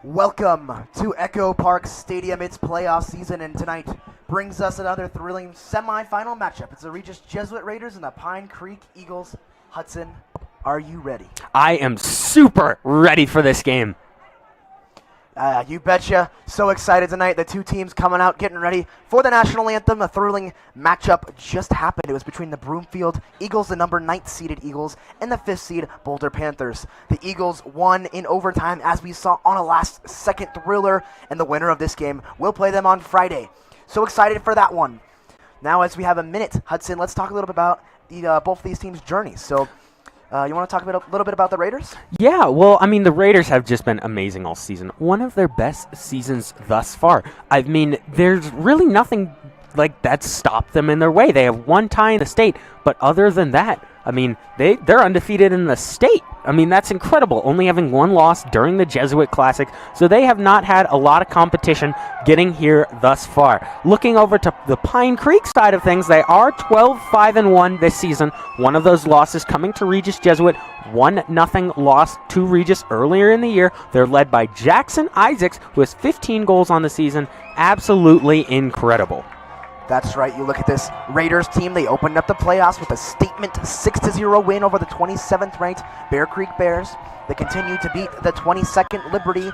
Welcome to Echo Park Stadium. It's playoff season, and tonight brings us another thrilling semifinal matchup. It's the Regis Jesuit Raiders and the Pine Creek Eagles. Hudson, are you ready? I am super ready for this game. You betcha. So excited tonight. The two teams coming out, getting ready for the national anthem. A thrilling matchup just happened. It was between the Broomfield Eagles, the number 9th seeded Eagles, and the 5th seed Boulder Panthers. The Eagles won in overtime, as we saw on a last-second thriller, and the winner of this game will play them on Friday. So excited for that one. Now, as we have a minute, Hudson, let's talk a little bit about both of these teams' journeys. So, you want to talk a little bit about the Raiders? Yeah, well, I mean, the Raiders have just been amazing all season. One of their best seasons thus far. I mean, there's really nothing like that stopped them in their way. They have one tie in the state, but other than that, I mean, they're undefeated in the state. I mean, that's incredible, only having one loss during the Jesuit Classic, so they have not had a lot of competition getting here thus far. Looking over to the Pine Creek side of things, they are 12-5-1 this season. One of those losses coming to Regis Jesuit, 1-0 loss to Regis earlier in the year. They're led by Jackson Isaacs, who has 15 goals on the season. Absolutely incredible. That's right. You look at this Raiders team. They opened up the playoffs with a statement 6-0 win over the 27th-ranked Bear Creek Bears. They continue to beat the 22nd Liberty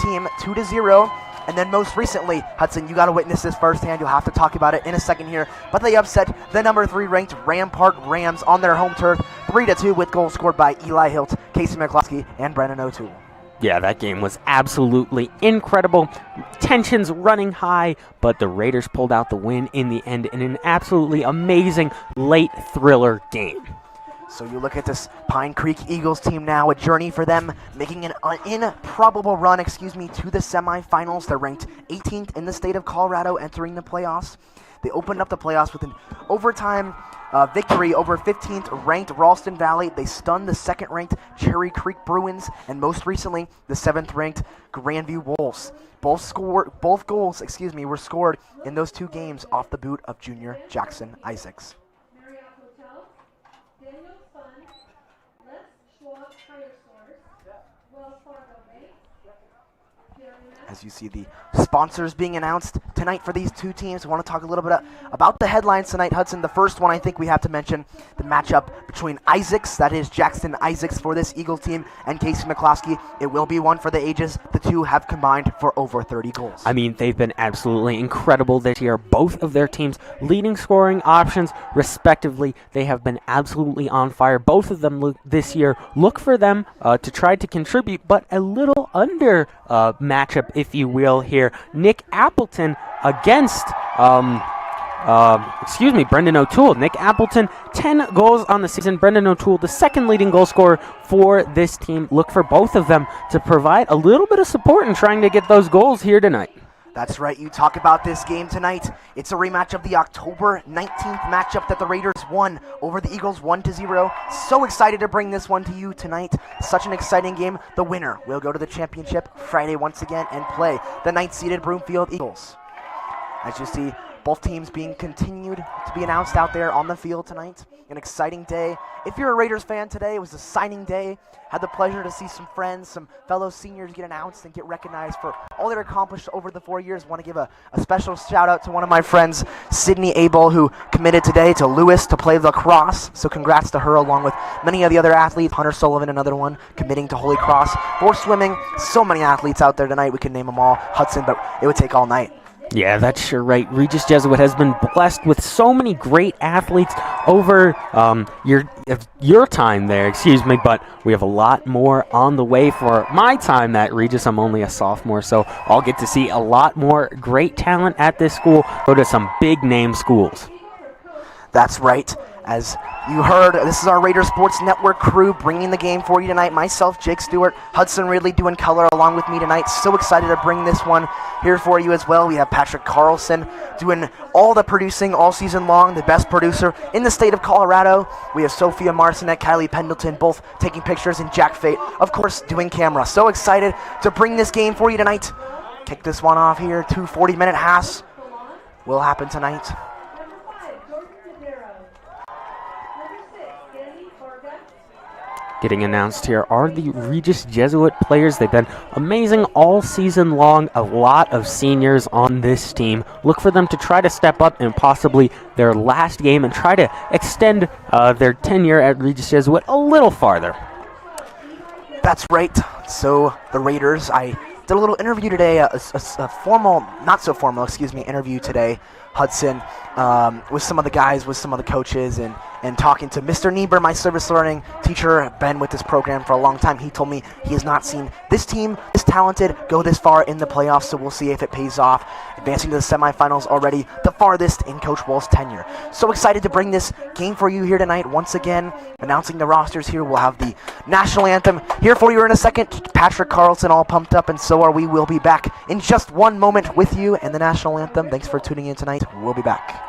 team 2-0. And then most recently, Hudson, you got to witness this firsthand. You'll have to talk about it in a second here. But they upset the number 3-ranked Rampart Rams on their home turf 3-2 with goals scored by Eli Hilt, Casey McCloskey, and Brendan O'Toole. Yeah, that game was absolutely incredible. Tensions running high, but the Raiders pulled out the win in the end in an absolutely amazing late thriller game. So you look at this Pine Creek Eagles team now, a journey for them, making an improbable run, to the semifinals. They're ranked 18th in the state of Colorado, entering the playoffs. They opened up the playoffs with an overtime victory over 15th-ranked Ralston Valley. They stunned the 2nd-ranked Cherry Creek Bruins, and most recently, the 7th-ranked Grandview Wolves. Both goals were scored in those two games off the boot of junior Jackson Isaacs. As you see the sponsors being announced tonight for these two teams, I want to talk a little bit about the headlines tonight, Hudson. The first one I think we have to mention, the matchup between Isaacs, that is Jackson Isaacs for this Eagle team, and Casey McCloskey. It will be one for the ages. The two have combined for over 30 goals. I mean, they've been absolutely incredible this year. Both of their teams leading scoring options, respectively. They have been absolutely on fire. Both of them this year. Look for them to try to contribute, but a little under matchup, if you will, here. Nick Appleton against, Brendan O'Toole. Nick Appleton, 10 goals on the season. Brendan O'Toole, the second leading goal scorer for this team. Look for both of them to provide a little bit of support in trying to get those goals here tonight. That's right. You talk about this game tonight. It's a rematch of the October 19th matchup that the Raiders won over the Eagles 1-0. So excited to bring this one to you tonight. Such an exciting game. The winner will go to the championship Friday once again and play the 9th-seeded Broomfield Eagles. As you see, both teams being continued to be announced out there on the field tonight. An exciting day. If you're a Raiders fan today, it was a signing day. Had the pleasure to see some friends, some fellow seniors get announced and get recognized for all they're accomplished over the 4 years. Want to give a special shout out to one of my friends, Sydney Abel, who committed today to Lewis to play lacrosse. So congrats to her, along with many of the other athletes. Hunter Sullivan, another one, committing to Holy Cross. For swimming, so many athletes out there tonight. We can name them all, Hudson, but it would take all night. Yeah, that's sure right. Regis Jesuit has been blessed with so many great athletes over your time there, but we have a lot more on the way for my time at Regis. I'm only a sophomore, so I'll get to see a lot more great talent at this school, go to some big-name schools. That's right. As you heard, this is our Raider Sports Network crew bringing the game for you tonight. Myself, Jake Stewart, Hudson Ridley doing color along with me tonight. So excited to bring this one here for you as well. We have Patrick Carlson doing all the producing all season long, the best producer in the state of Colorado. We have Sophia Marcinet, Kylie Pendleton, both taking pictures, and Jack Fate, of course, doing camera. So excited to bring this game for you tonight. Kick this one off here. 2 40-minute halves will happen tonight. Getting announced here are the Regis Jesuit players. They've been amazing all season long. A lot of seniors on this team. Look for them to try to step up in possibly their last game and try to extend their tenure at Regis Jesuit a little farther. That's right. So the Raiders, I did a little interview today, a formal, not so formal, interview today, Hudson, with some of the guys, with some of the coaches, and talking to Mr. Niebuhr, my service learning teacher, been with this program for a long time. He told me he has not seen this team, this talented, go this far in the playoffs, so we'll see if it pays off. Advancing to the semifinals already, the farthest in Coach Wall's tenure. So excited to bring this game for you here tonight. Once again, announcing the rosters here. We'll have the national anthem here for you in a second. Patrick Carlson all pumped up, and so are we. We'll be back in just one moment with you and the national anthem. Thanks for tuning in tonight. We'll be back.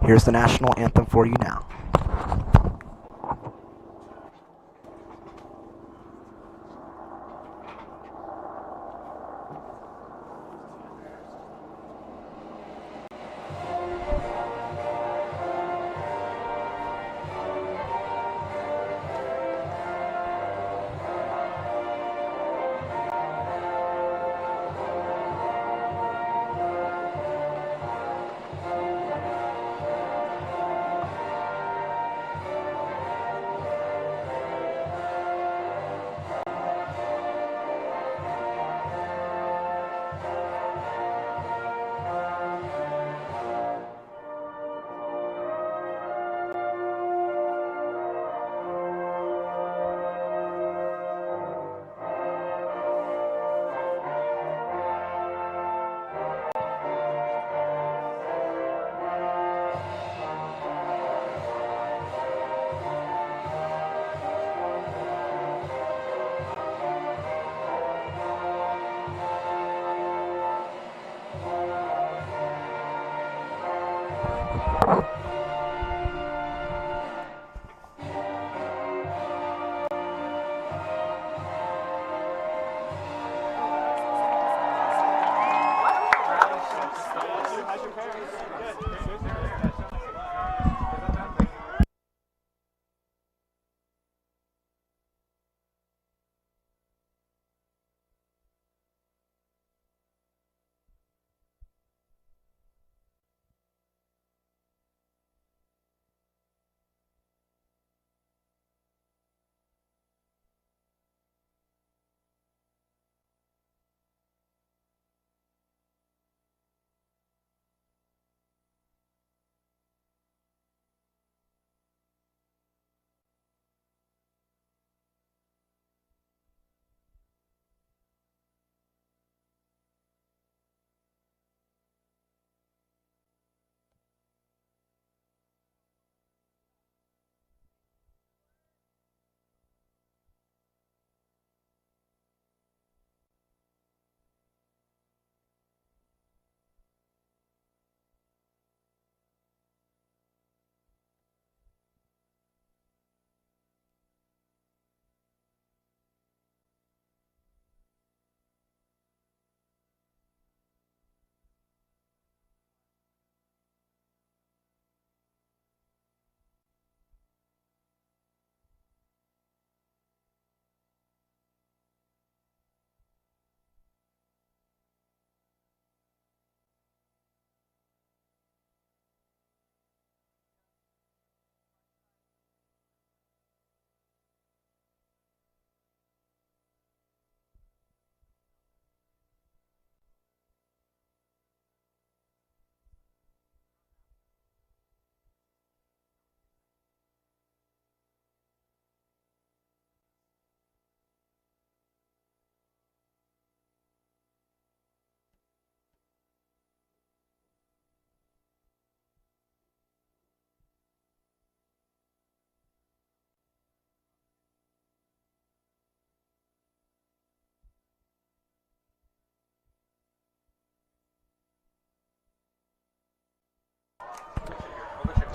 Here's the national anthem for you now.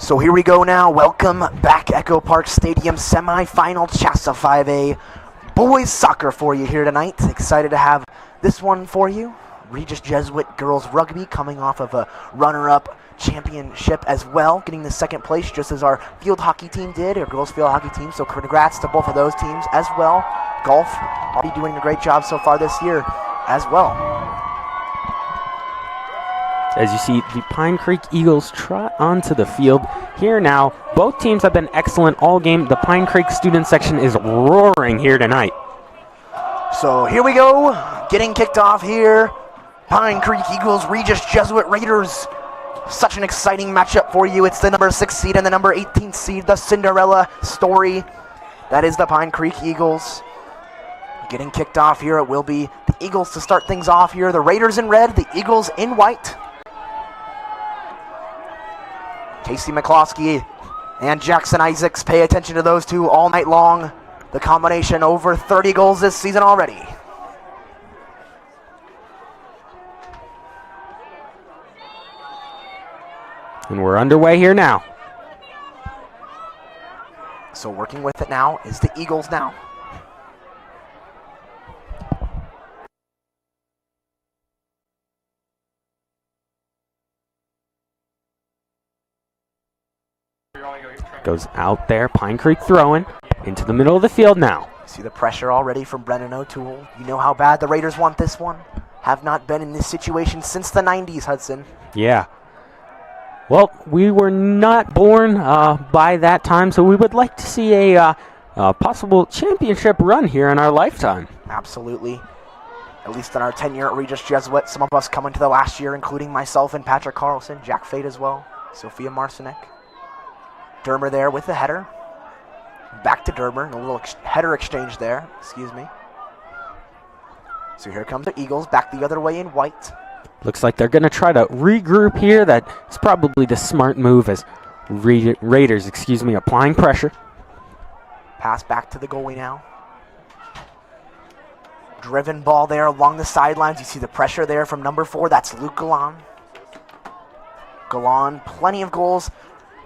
So here we go now. Welcome back, Echo Park Stadium, semifinal Chassa 5A boys soccer for you here tonight. Excited to have this one for you. Regis Jesuit girls rugby coming off of a runner-up championship as well, getting the second place just as our field hockey team did, our girls field hockey team. So congrats to both of those teams as well. Golf already doing a great job so far this year as well. As you see, the Pine Creek Eagles trot onto the field here now. Both teams have been excellent all game. The Pine Creek student section is roaring here tonight. So here we go, getting kicked off here. Pine Creek Eagles, Regis Jesuit Raiders. Such an exciting matchup for you. It's the number 6 seed and the number 18 seed, the Cinderella story. That is the Pine Creek Eagles. Getting kicked off here, it will be the Eagles to start things off here. The Raiders in red, the Eagles in white. Casey McCloskey and Jackson Isaacs, pay attention to those two all night long. The combination over 30 goals this season already. And we're underway here now. So working with it now is the Eagles now. Goes out there, Pine Creek throwing into the middle of the field now. See the pressure already from Brennan O'Toole. You know how bad the Raiders want this one. Have not been in this situation since the 90s, Hudson. Yeah. Well, we were not born by that time, so we would like to see a possible championship run here in our lifetime. Absolutely. At least in our tenure at Regis Jesuit, some of us coming to the last year, including myself and Patrick Carlson, Jack Fate as well, Sophia Marcinek. Dermer there with the header. Back to Dermer, a little header exchange there, excuse me. So here comes the Eagles, back the other way in white. Looks like they're going to try to regroup here. That's probably the smart move as Raiders, applying pressure. Pass back to the goalie now. Driven ball there along the sidelines. You see the pressure there from number 4. That's Luke Galan. Galan, plenty of goals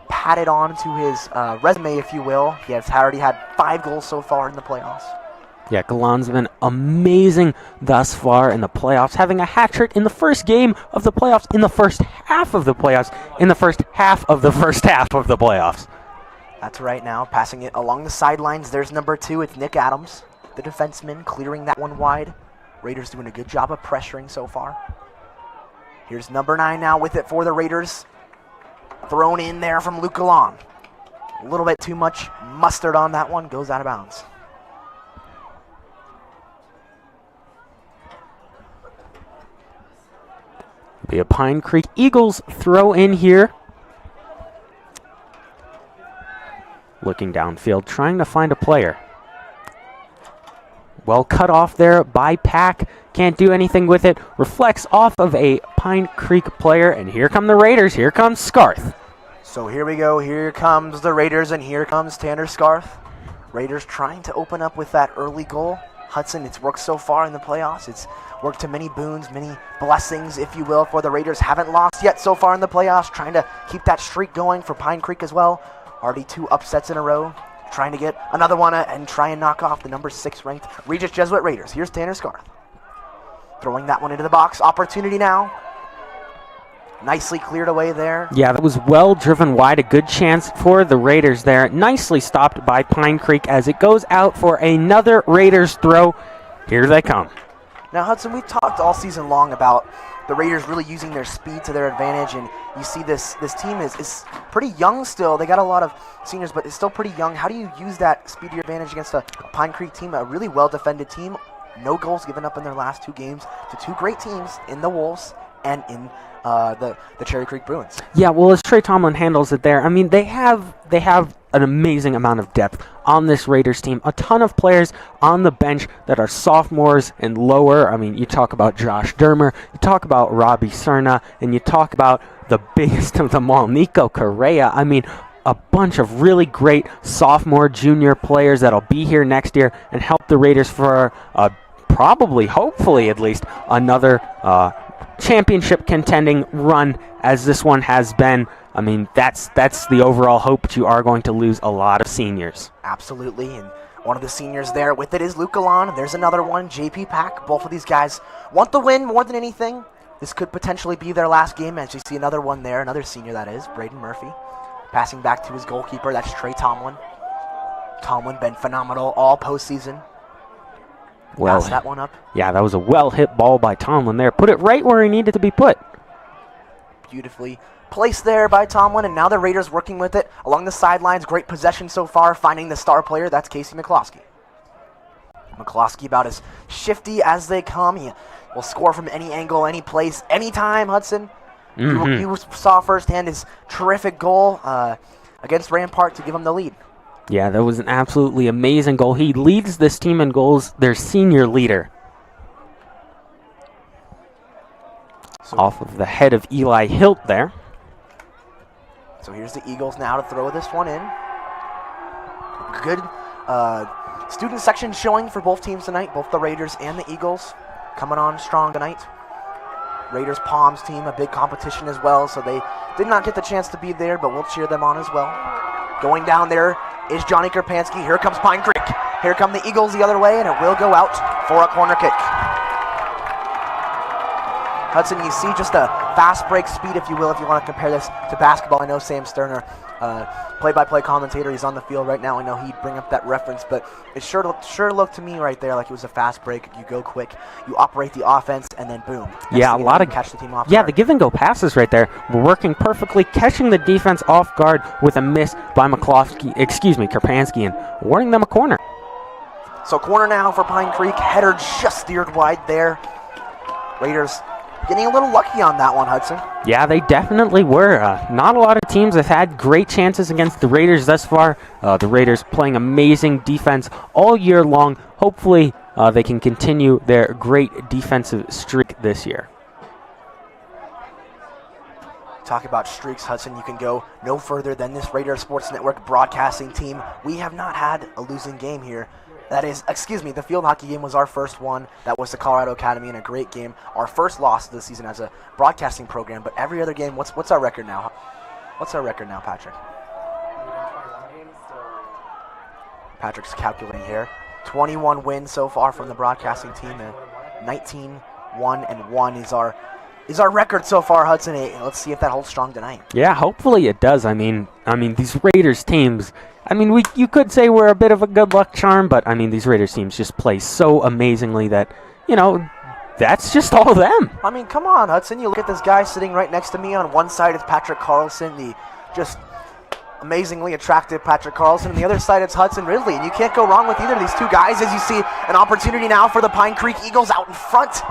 padded on to his resume, if you will. He has already had 5 goals so far in the playoffs. Yeah, Galan's been amazing thus far in the playoffs, having a hat trick in the first game of the playoffs, in the first half of the playoffs, in the first half of the first half of the playoffs. That's right now, passing it along the sidelines. There's number 2, it's Nick Adams, the defenseman, clearing that one wide. Raiders doing a good job of pressuring so far. Here's number 9 now with it for the Raiders. Thrown in there from Luke Galan. A little bit too much mustard on that one, goes out of bounds. Be a Pine Creek Eagles throw in here. Looking downfield, trying to find a player. Well cut off there by Pack. Can't do anything with it. Reflects off of a Pine Creek player. And here come the Raiders. Here comes Scarth. So here we go. Here comes the Raiders and here comes Tanner Scarth. Raiders trying to open up with that early goal. Hudson, it's worked so far in the playoffs. It's worked to many boons, many blessings, if you will, for the Raiders. Haven't lost yet so far in the playoffs. Trying to keep that streak going for Pine Creek as well. Already 2 upsets in a row. Trying to get another one and try and knock off the number 6 ranked Regis Jesuit Raiders. Here's Tanner Scarth. Throwing that one into the box. Opportunity now. Nicely cleared away there. Yeah, that was well driven wide. A good chance for the Raiders there. Nicely stopped by Pine Creek as it goes out for another Raiders throw. Here they come. Now, Hudson, we've talked all season long about the Raiders really using their speed to their advantage, and you see this team is pretty young still. They got a lot of seniors, but it's still pretty young. How do you use that speed to your advantage against a Pine Creek team, a really well-defended team? No goals given up in their last 2 games to 2 great teams in the Wolves and in the Cherry Creek Bruins. Yeah, well, as Trey Tomlin handles it there, I mean, they have an amazing amount of depth on this Raiders team. A ton of players on the bench that are sophomores and lower. I mean, you talk about Josh Dermer, you talk about Robbie Cerna, and you talk about the biggest of them all, Nico Correa. I mean, a bunch of really great sophomore, junior players that'll be here next year and help the Raiders for probably, hopefully at least, another championship contending run as this one has been, I mean, that's the overall hope, but you are going to lose a lot of seniors. Absolutely, and one of the seniors there with it is Luke Alon. There's another one, JP Pack. Both of these guys want the win more than anything. This could potentially be their last game, as you see another one there, another senior that is, Braden Murphy. Passing back to his goalkeeper, that's Trey Tomlin. Tomlin been phenomenal all postseason. Well, pass that one up. Yeah, that was a well-hit ball by Tomlin there. Put it right where he needed to be put. Beautifully placed there by Tomlin, and now the Raiders working with it along the sidelines. Great possession so far, finding the star player. That's Casey McCloskey. McCloskey about as shifty as they come. He will score from any angle, any place, anytime, Hudson. You saw firsthand his terrific goal against Rampart to give him the lead. Yeah, that was an absolutely amazing goal. He leads this team in goals, their senior leader. So off of the head of Eli Hilt there. So here's the Eagles now to throw this one in. Good student section showing for both teams tonight, both the Raiders and the Eagles coming on strong tonight. Raiders Palms team, a big competition as well, so they did not get the chance to be there, but we'll cheer them on as well. Going down there is Johnny Karpansky. Here comes Pine Creek. Here come the Eagles the other way, and it will go out for a corner kick. Hudson, you see just a fast break speed, if you will, if you want to compare this to basketball. I know Sam Sterner, play-by-play commentator, he's on the field right now. I know he'd bring up that reference, but it sure looked to me right there like it was a fast break. You go quick, you operate the offense, and then boom. Yeah, a lot of catch the team off guard. The give-and-go passes right there were working perfectly, catching the defense off guard with a miss by Karpansky, and awarding them a corner. So corner now for Pine Creek. Header just steered wide there. Raiders getting a little lucky on that one, Hudson. Yeah, they definitely were. Not a lot of teams have had great chances against the Raiders thus far. The Raiders playing amazing defense all year long. Hopefully, they can continue their great defensive streak this year. Talk about streaks, Hudson. You can go no further than this Raider Sports Network broadcasting team. We have not had a losing game here. That is, the field hockey game was our first one. That was the Colorado Academy in a great game. Our first loss of the season as a broadcasting program. But every other game, what's our record now? What's our record now, Patrick? Patrick's calculating here. 21 wins so far from the broadcasting team, and 19-1-1 is our record so far, Hudson. Let's see if that holds strong tonight. Yeah, hopefully it does. I mean these Raiders teams. You could say we're a bit of a good luck charm, but these Raiders teams just play so amazingly that, that's just all them. Come on, Hudson. You look at this guy sitting right next to me. On one side is Patrick Carlson, the just amazingly attractive Patrick Carlson. On the other side, it's Hudson Ridley, and you can't go wrong with either of these two guys. As you see, an opportunity now for the Pine Creek Eagles out in front.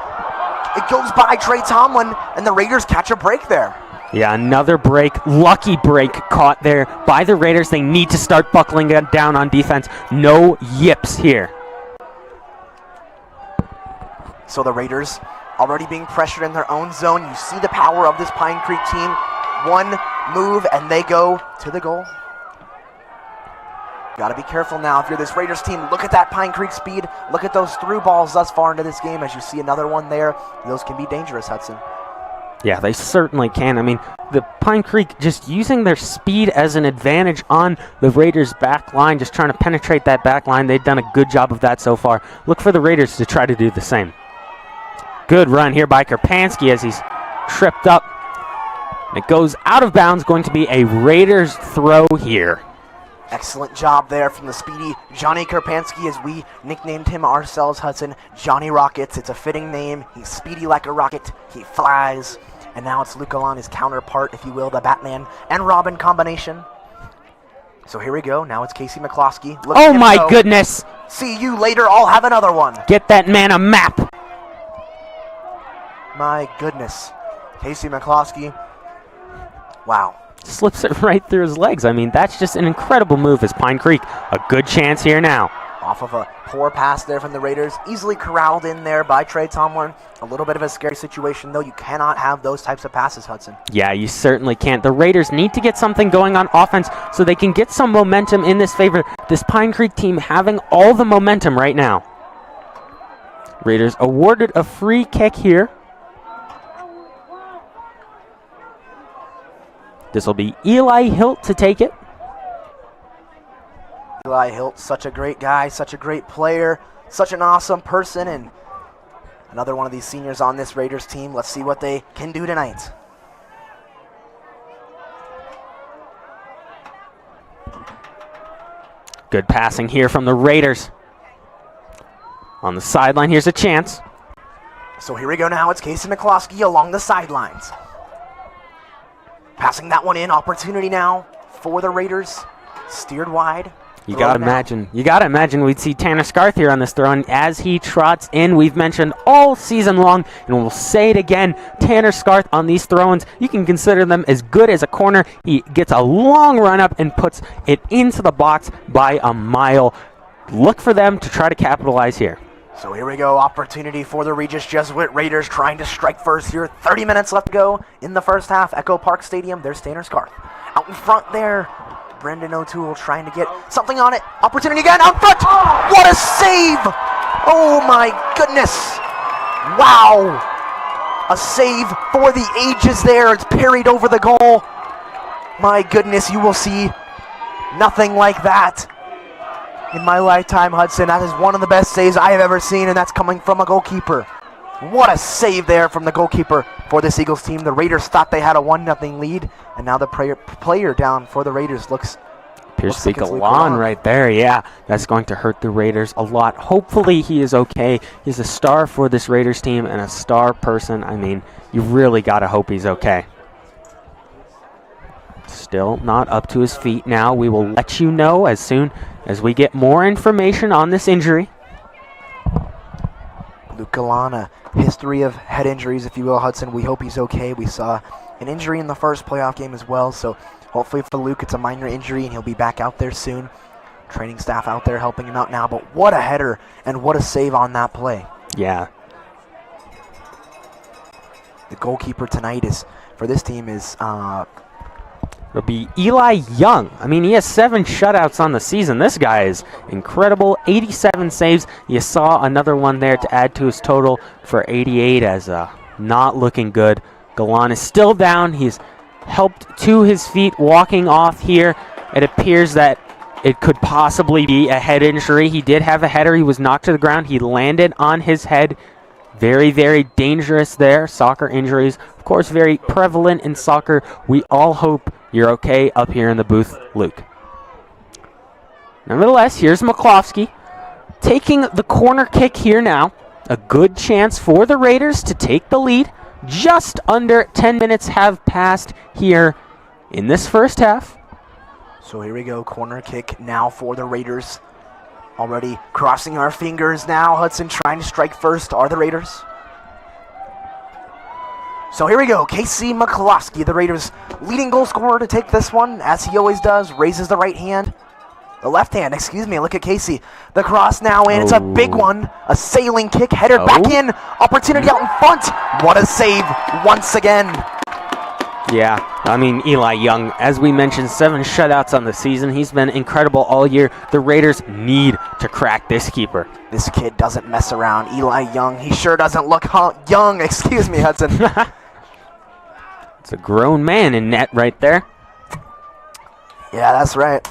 It goes by Trey Tomlin, and the Raiders catch a break there. Yeah, another break, lucky break caught there by the Raiders. They need to start buckling down on defense. No yips here. So the Raiders already being pressured in their own zone. You see the power of this Pine Creek team. One move, and they go to the goal. Got to be careful now if you're this Raiders team. Look at that Pine Creek speed. Look at those through balls thus far into this game. As you see another one there, those can be dangerous, Hudson. Yeah, they certainly can. The Pine Creek just using their speed as an advantage on the Raiders' back line, just trying to penetrate that back line. They've done a good job of that so far. Look for the Raiders to try to do the same. Good run here by Karpansky as he's tripped up. It goes out of bounds, going to be a Raiders throw here. Excellent job there from the speedy Johnny Karpansky, as we nicknamed him ourselves, Hudson. Johnny Rockets. It's a fitting name. He's speedy like a rocket. He flies. And now it's Luke Alon, his counterpart, if you will, the Batman and Robin combination. So here we go. Now it's Casey McCloskey. Oh my goodness. See you later. I'll have another one. Get that man a map. My goodness. Casey McCloskey. Wow. Slips it right through his legs. That's just an incredible move as Pine Creek. A good chance here now. Off of a poor pass there from the Raiders. Easily corralled in there by Trey Tomlin. A little bit of a scary situation, though. You cannot have those types of passes, Hudson. Yeah, you certainly can't. The Raiders need to get something going on offense so they can get some momentum in this favor. This Pine Creek team having all the momentum right now. Raiders awarded a free kick here. This will be Eli Hilt to take it. Eli Hilt, such a great guy, such a great player, such an awesome person, and another one of these seniors on this Raiders team. Let's see what they can do tonight. Good passing here from the Raiders. On the sideline, here's a chance. So here we go now. It's Casey McCloskey along the sidelines. Passing that one in. Opportunity now for the Raiders. Steered wide. You gotta imagine we'd see Tanner Scarth here on this throw, and as he trots in, we've mentioned all season long, and we'll say it again, Tanner Scarth on these throw-ins, you can consider them as good as a corner. He gets a long run up and puts it into the box by a mile. Look for them to try to capitalize here. So here we go, opportunity for the Regis Jesuit Raiders trying to strike first here. 30 minutes left to go in the first half. Echo Park Stadium, there's Tanner Scarth. Out in front there, Brendan O'Toole trying to get something on it. Opportunity again, out front. What a save! Oh my goodness. Wow. A save for the ages there. It's parried over the goal. My goodness, you will see nothing like that in my lifetime, Hudson. That is one of the best saves I have ever seen, and that's coming from a goalkeeper. What a save there from the goalkeeper for this Eagles team. The Raiders thought they had a 1-0 lead, and now the player down for the Raiders looks appears to be Galan right there. Yeah, that's going to hurt the Raiders a lot. Hopefully he is okay. He's a star for this Raiders team and a star person. I mean, you really got to hope he's okay. Still not up to his feet now. We will let you know as soon as we get more information on this injury. Luke Galana, history of head injuries, if you will, Hudson. We hope he's okay. We saw an injury in the first playoff game as well, so hopefully for Luke it's a minor injury and he'll be back out there soon. Training staff out there helping him out now, but what a header and what a save on that play. Yeah. The goalkeeper tonight is, for this team, is it'll be Eli Young. I mean, he has 7 shutouts on the season. This guy is incredible. 87 saves. You saw another one there to add to his total for 88 as not looking good. Galan is still down. He's helped to his feet walking off here. It appears that it could possibly be a head injury. He did have a header. He was knocked to the ground. He landed on his head. Very, very dangerous there. Soccer injuries, of course, very prevalent in soccer. We all hope you're okay up here in the booth, Luke. Nevertheless, here's McCloskey taking the corner kick here now. A good chance for the Raiders to take the lead. Just under 10 minutes have passed here in this first half. So here we go, corner kick now for the Raiders. Already crossing our fingers now. Hudson trying to strike first are the Raiders. So here we go, Casey McCloskey, the Raiders' leading goal scorer to take this one, as he always does, raises the right hand. The left hand, excuse me, look at Casey. The cross now in, it's a big one. A sailing kick, headed back in. Opportunity out in front. What a save once again. Yeah, I mean, Eli Young, as we mentioned, 7 shutouts on the season. He's been incredible all year. The Raiders need to crack this keeper. This kid doesn't mess around. Eli Young, he sure doesn't look young. Excuse me, Hudson. It's a grown man in net right there. Yeah, that's right.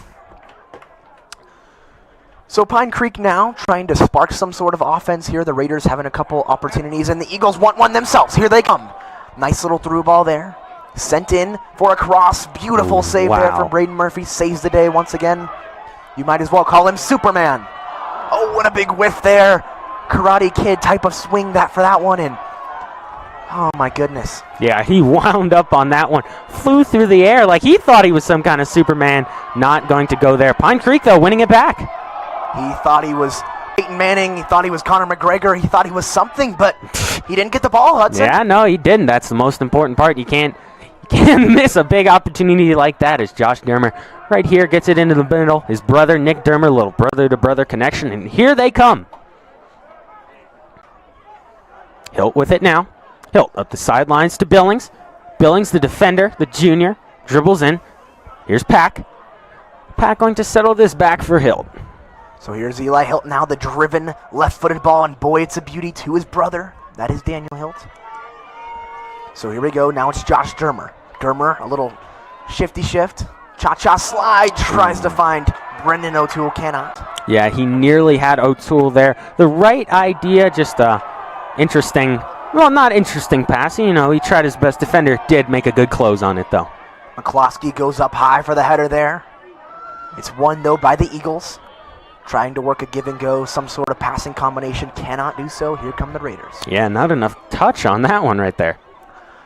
So Pine Creek now trying to spark some sort of offense here. The Raiders having a couple opportunities, and the Eagles want one themselves. Here they come. Nice little through ball there. Sent in for a cross. Beautiful save there from Braden Murphy. Saves the day once again. You might as well call him Superman. Oh, what a big whiff there. Karate Kid type of swing for that one. And oh, my goodness. Yeah, he wound up on that one. Flew through the air like he thought he was some kind of Superman. Not going to go there. Pine Creek, though, winning it back. He thought he was Peyton Manning. He thought he was Conor McGregor. He thought he was something, but he didn't get the ball, Hudson. Yeah, no, he didn't. That's the most important part. You can't miss a big opportunity like that, as Josh Dermer right here gets it into the middle. His brother, Nick Dermer, little brother-to-brother connection, and here they come. Hilt with it now. Hilt up the sidelines to Billings. Billings, the defender, the junior, dribbles in. Here's Pack. Pack going to settle this back for Hilt. So here's Eli Hilt now, the driven left-footed ball, and boy, it's a beauty to his brother. That is Daniel Hilt. So here we go. Now it's Josh Dermer. Dermer, a little Shifty shift. Cha-cha slide. Tries to find Brendan O'Toole. Cannot. Yeah, he nearly had O'Toole there. The right idea, just interesting. Well, not interesting passing. You know, he tried his best. Defender did make a good close on it, though. McCloskey goes up high for the header there. It's won, though, by the Eagles. Trying to work a give and go, some sort of passing combination. Cannot do so. Here come the Raiders. Yeah, not enough touch on that one right there.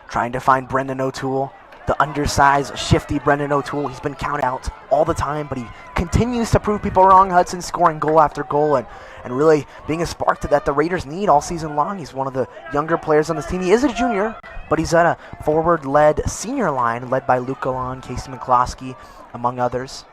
Trying to find Brendan O'Toole. The undersized, shifty Brendan O'Toole. He's been counted out all the time, but he continues to prove people wrong. Hudson scoring goal after goal and really being a spark that the Raiders need all season long. He's one of the younger players on this team. He is a junior, but he's at a forward-led senior line led by Luke Gallan, Casey McCloskey, among others.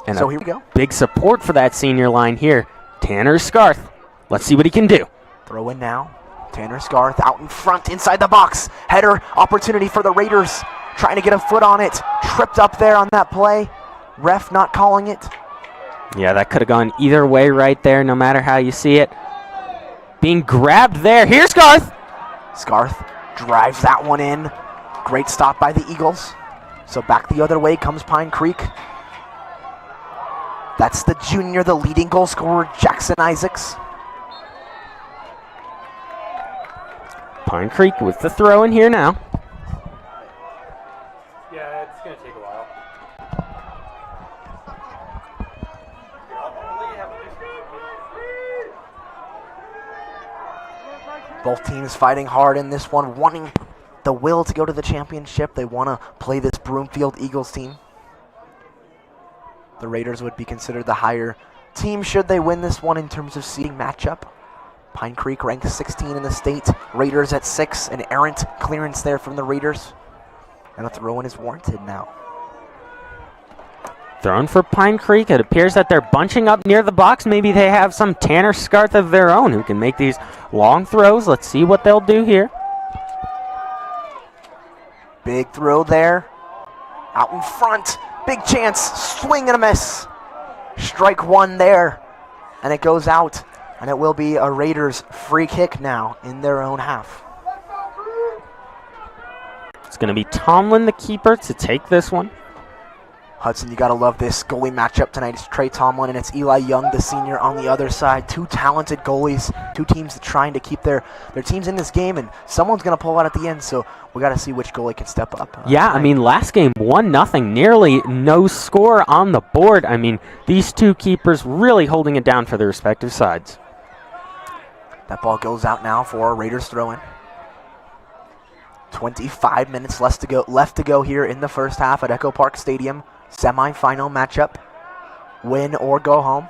And so here we go. Big support for that senior line here. Tanner Scarth. Let's see what he can do. Throw in now. Tanner Scarth out in front, inside the box. Header opportunity for the Raiders. Trying to get a foot on it. Tripped up there on that play. Ref not calling it. Yeah, that could have gone either way right there, no matter how you see it. Being grabbed there. Here's Scarth. Scarth drives that one in. Great stop by the Eagles. So back the other way comes Pine Creek. That's the junior, the leading goal scorer, Jackson Isaacs. Pine Creek with the throw in here now. Yeah, it's going to take a while. Both teams fighting hard in this one, wanting the will to go to the championship. They want to play this Broomfield Eagles team. The Raiders would be considered the higher team should they win this one in terms of seeding matchup. Pine Creek ranked 16 in the state. Raiders at 6. An errant clearance there from the Raiders. And a throw-in is warranted now. Thrown for Pine Creek. It appears that they're bunching up near the box. Maybe they have some Tanner Scarth of their own who can make these long throws. Let's see what they'll do here. Big throw there. Out in front. Big chance. Swing and a miss. Strike one there. And it goes out. And it will be a Raiders free kick now in their own half. It's going to be Tomlin, the keeper, to take this one. Hudson, you got to love this goalie matchup tonight. It's Trey Tomlin and it's Eli Young, the senior, on the other side. Two talented goalies, two teams trying to keep their teams in this game, and someone's going to pull out at the end, so we got to see which goalie can step up. Yeah, I mean, last game, 1-0, nearly no score on the board. I mean, these two keepers really holding it down for their respective sides. That ball goes out now for a Raiders throw-in. 25 minutes left to go here in the first half at Echo Park Stadium. Semifinal matchup. Win or go home.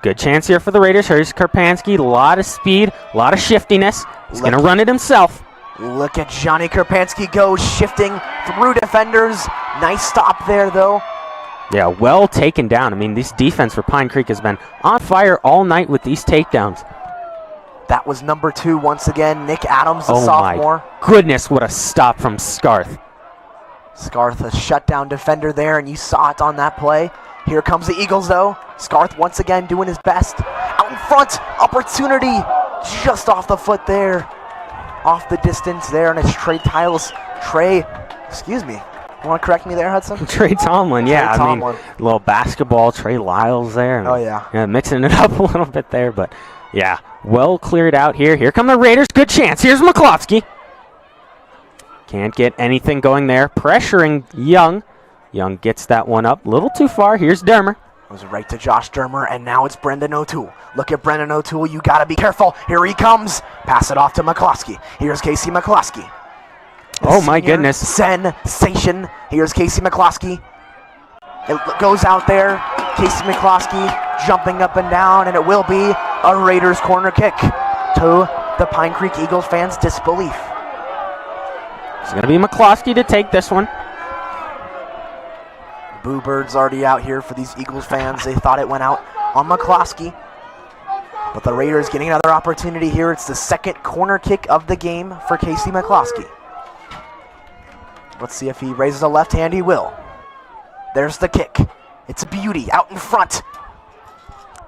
Good chance here for the Raiders. Here's Karpansky. A lot of speed, a lot of shiftiness. He's going to run it himself. Look at Johnny Karpansky go, shifting through defenders. Nice stop there, though. Yeah, well taken down. I mean, this defense for Pine Creek has been on fire all night with these takedowns. That was number 2 once again. Nick Adams, the sophomore. My goodness, what a stop from Scarth. Scarth, a shutdown defender there, and you saw it on that play. Here comes the Eagles, though. Scarth once again doing his best. Out in front, opportunity just off the foot there. Off the distance there, and it's excuse me. You want to correct me there, Hudson? Trey Tomlin, yeah. Trey I mean, Tomlin. a little basketball, Trey Lyles there. Oh, yeah. Yeah, mixing it up a little bit there, but yeah, well cleared out here. Here come the Raiders. Good chance. Here's McCloskey. Can't get anything going there. Pressuring Young. Young gets that one up a little too far. Here's Dermer. Goes right to Josh Dermer, and now it's Brendan O'Toole. Look at Brendan O'Toole. You got to be careful. Here he comes. Pass it off to McCloskey. Here's Casey McCloskey. Oh, my goodness. Sensation. Here's Casey McCloskey. It goes out there. Casey McCloskey jumping up and down, and it will be a Raiders corner kick to the Pine Creek Eagles fans' disbelief. It's going to be McCloskey to take this one. Boo Bird's already out here for these Eagles fans. They thought it went out on McCloskey. But the Raiders getting another opportunity here. It's the second corner kick of the game for Casey McCloskey. Let's see if he raises a left hand. He will. There's the kick. It's a beauty out in front.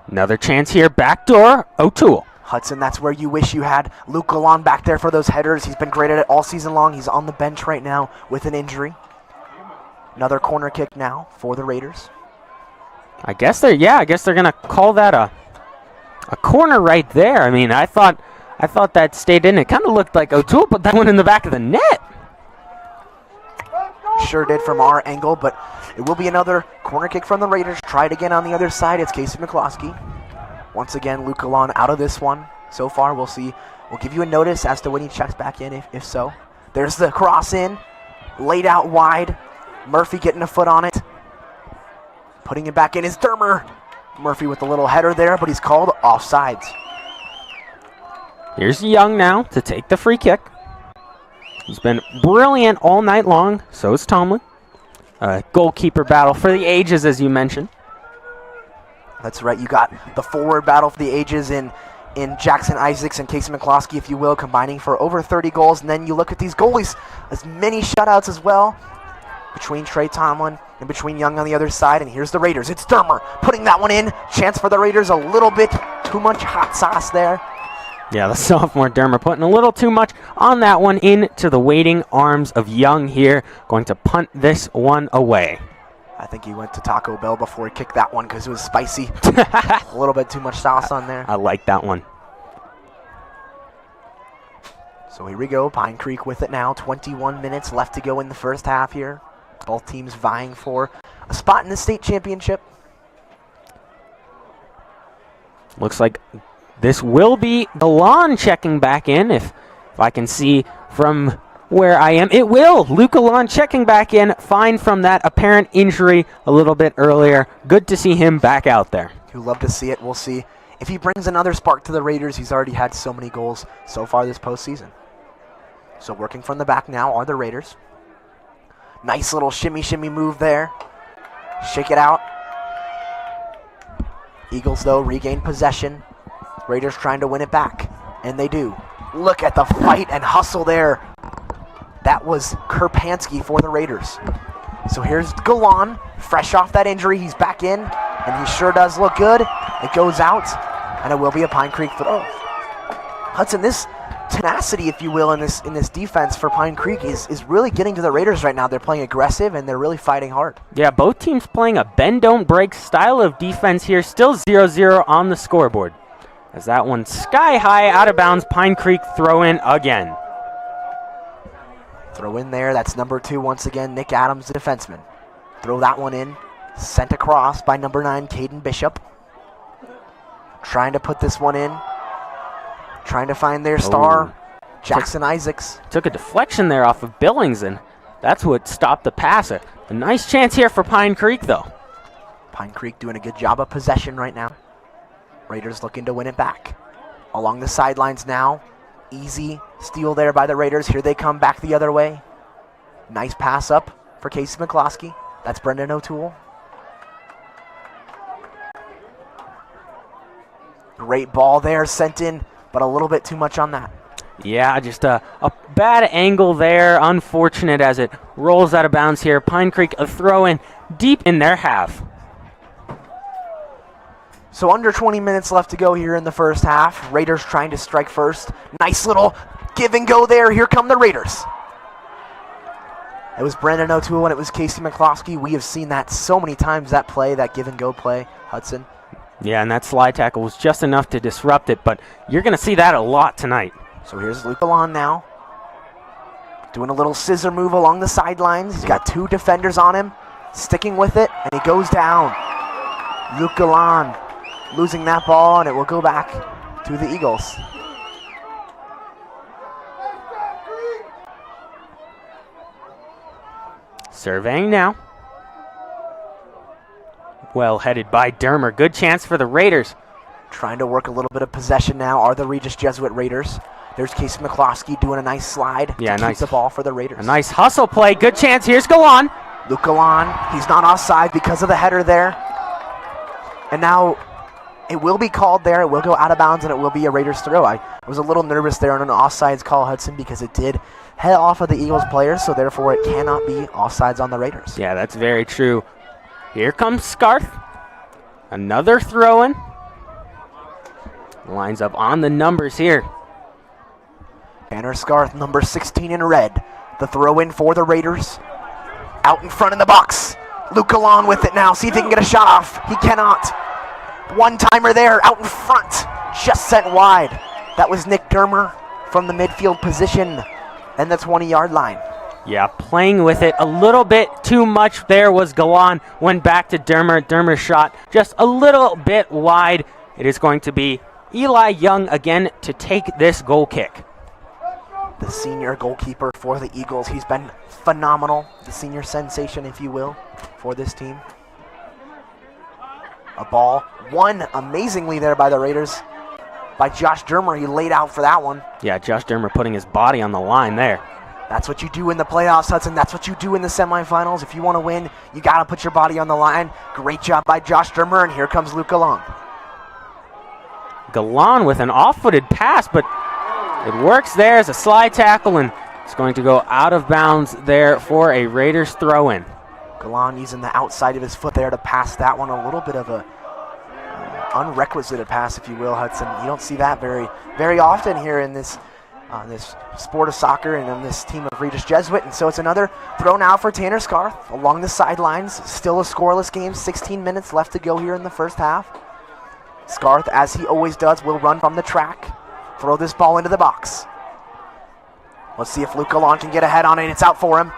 Another chance here. Backdoor. O'Toole. Hudson, that's where you wish you had Luke Gallan back there for those headers. He's been great at it all season long. He's on the bench right now with an injury. Another corner kick now for the Raiders. I guess they're gonna call that a corner right there. I mean, I thought that stayed in. It kind of looked like O'Toole put that one in the back of the net. Sure did from our angle, but it will be another corner kick from the Raiders. Try it again on the other side. It's Casey McCloskey. Once again, Luke Alon out of this one. So far, we'll see. We'll give you a notice as to when he checks back in, if so. There's the cross in, laid out wide. Murphy getting a foot on it. Putting it back in is Dermer. Murphy with a little header there, but he's called offsides. Here's Young now to take the free kick. He's been brilliant all night long. So is Tomlin. Goalkeeper battle for the ages, as you mentioned. That's right. You got the forward battle for the ages in Jackson Isaacs and Casey McCloskey, if you will, combining for over 30 goals. And then you look at these goalies, as many shutouts as well between Trey Tomlin and between Young on the other side. And here's the Raiders. It's Dermer putting that one in. Chance for the Raiders. A little bit too much hot sauce there. Yeah, the sophomore Dermer putting a little too much on that one into the waiting arms of Young here. Going to punt this one away. I think he went to Taco Bell before he kicked that one because it was spicy. A little bit too much sauce on there. I like that one. So here we go. Pine Creek with it now. 21 minutes left to go in the first half here. Both teams vying for a spot in the state championship. Looks like this will be Alon checking back in. If I can see from where I am, it will. Luke Alon checking back in, fine from that apparent injury a little bit earlier. Good to see him back out there. You'd love to see it. We'll see if he brings another spark to the Raiders. He's already had so many goals so far this postseason. So working from the back now are the Raiders. Nice little shimmy move there. Shake it out. Eagles, though, regain possession. Raiders trying to win it back, and they do. Look at the fight and hustle there. That was Kerpansky for the Raiders. So here's Galan, fresh off that injury. He's back in, and he sure does look good. It goes out, and it will be a Pine Creek throw. Hudson, this tenacity, if you will, in this defense for Pine Creek is really getting to the Raiders right now. They're playing aggressive, and they're really fighting hard. Yeah, both teams playing a bend-don't-break style of defense here. Still 0-0 on the scoreboard. As that one sky high, out of bounds, Pine Creek throw in again. Throw in there, that's number 2 once again, Nick Adams, the defenseman. Throw that one in, sent across by number 9, Caden Bishop. Trying to put this one in. Trying to find their star, Jackson Isaacs. Took a deflection there off of Billings, and that's what stopped the pass. A nice chance here for Pine Creek, though. Pine Creek doing a good job of possession right now. Raiders looking to win it back. Along the sidelines now. Easy steal there by the Raiders. Here they come back the other way. Nice pass up for Casey McCloskey. That's Brendan O'Toole. Great ball there sent in, but a little bit too much on that. Yeah, just a bad angle there. Unfortunate as it rolls out of bounds here. Pine Creek a throw in deep in their half. So under 20 minutes left to go here in the first half. Raiders trying to strike first. Nice little give and go there. Here come the Raiders. It was Brendan O'Toole and it was Casey McCloskey. We have seen that so many times, that play, that give and go play, Hudson. Yeah, and that slide tackle was just enough to disrupt it, but you're going to see that a lot tonight. So here's Luke Alon now. Doing a little scissor move along the sidelines. He's got 2 defenders on him. Sticking with it, and he goes down. Luke Alon losing that ball, and it will go back to the Eagles. Surveying now. Well headed by Dermer. Good chance for the Raiders. Trying to work a little bit of possession now are the Regis Jesuit Raiders. There's Casey McCloskey doing a nice slide to keep the ball for the Raiders. A nice hustle play. Good chance. Here's Galan. Luke Galan, he's not offside because of the header there. And now it will be called there. It will go out of bounds, and it will be a Raiders throw. I was a little nervous there on an offsides call, Hudson, because it did head off of the Eagles players, so therefore it cannot be offsides on the Raiders. Yeah, that's very true. Here comes Scarth. Another throw-in. Lines up on the numbers here. Banner Scarth, number 16 in red. The throw-in for the Raiders. Out in front in the box. Luke Alon with it now. See if he can get a shot off. He cannot. One-timer there, out in front. Just sent wide. That was Nick Dermer from the midfield position and the 20-yard line. Yeah, playing with it a little bit too much there was Galan. Went back to Dermer. Dermer shot just a little bit wide. It is going to be Eli Young again to take this goal kick. The senior goalkeeper for the Eagles. He's been phenomenal. The senior sensation, if you will, for this team. A ball won amazingly there by the Raiders. By Josh Dermer. He laid out for that one. Yeah, Josh Dermer putting his body on the line there. That's what you do in the playoffs, Hudson. That's what you do in the semifinals. If you want to win, you got to put your body on the line. Great job by Josh Dermer, and here comes Luke Galan. Galan with an off-footed pass, but it works there as a slide tackle, and it's going to go out of bounds there for a Raiders throw-in. Galan using the outside of his foot there to pass that one. A little bit of a unrequisited pass, if you will, Hudson. You don't see that very often here in this sport of soccer and on this team of Regis Jesuit. And so it's another throw now for Tanner Scarth along the sidelines. Still a scoreless game. 16 minutes left to go here in the first half. Scarth, as he always does, will run from the track. Throw this ball into the box. Let's see if Luke Galan can get ahead on it. It's out for him.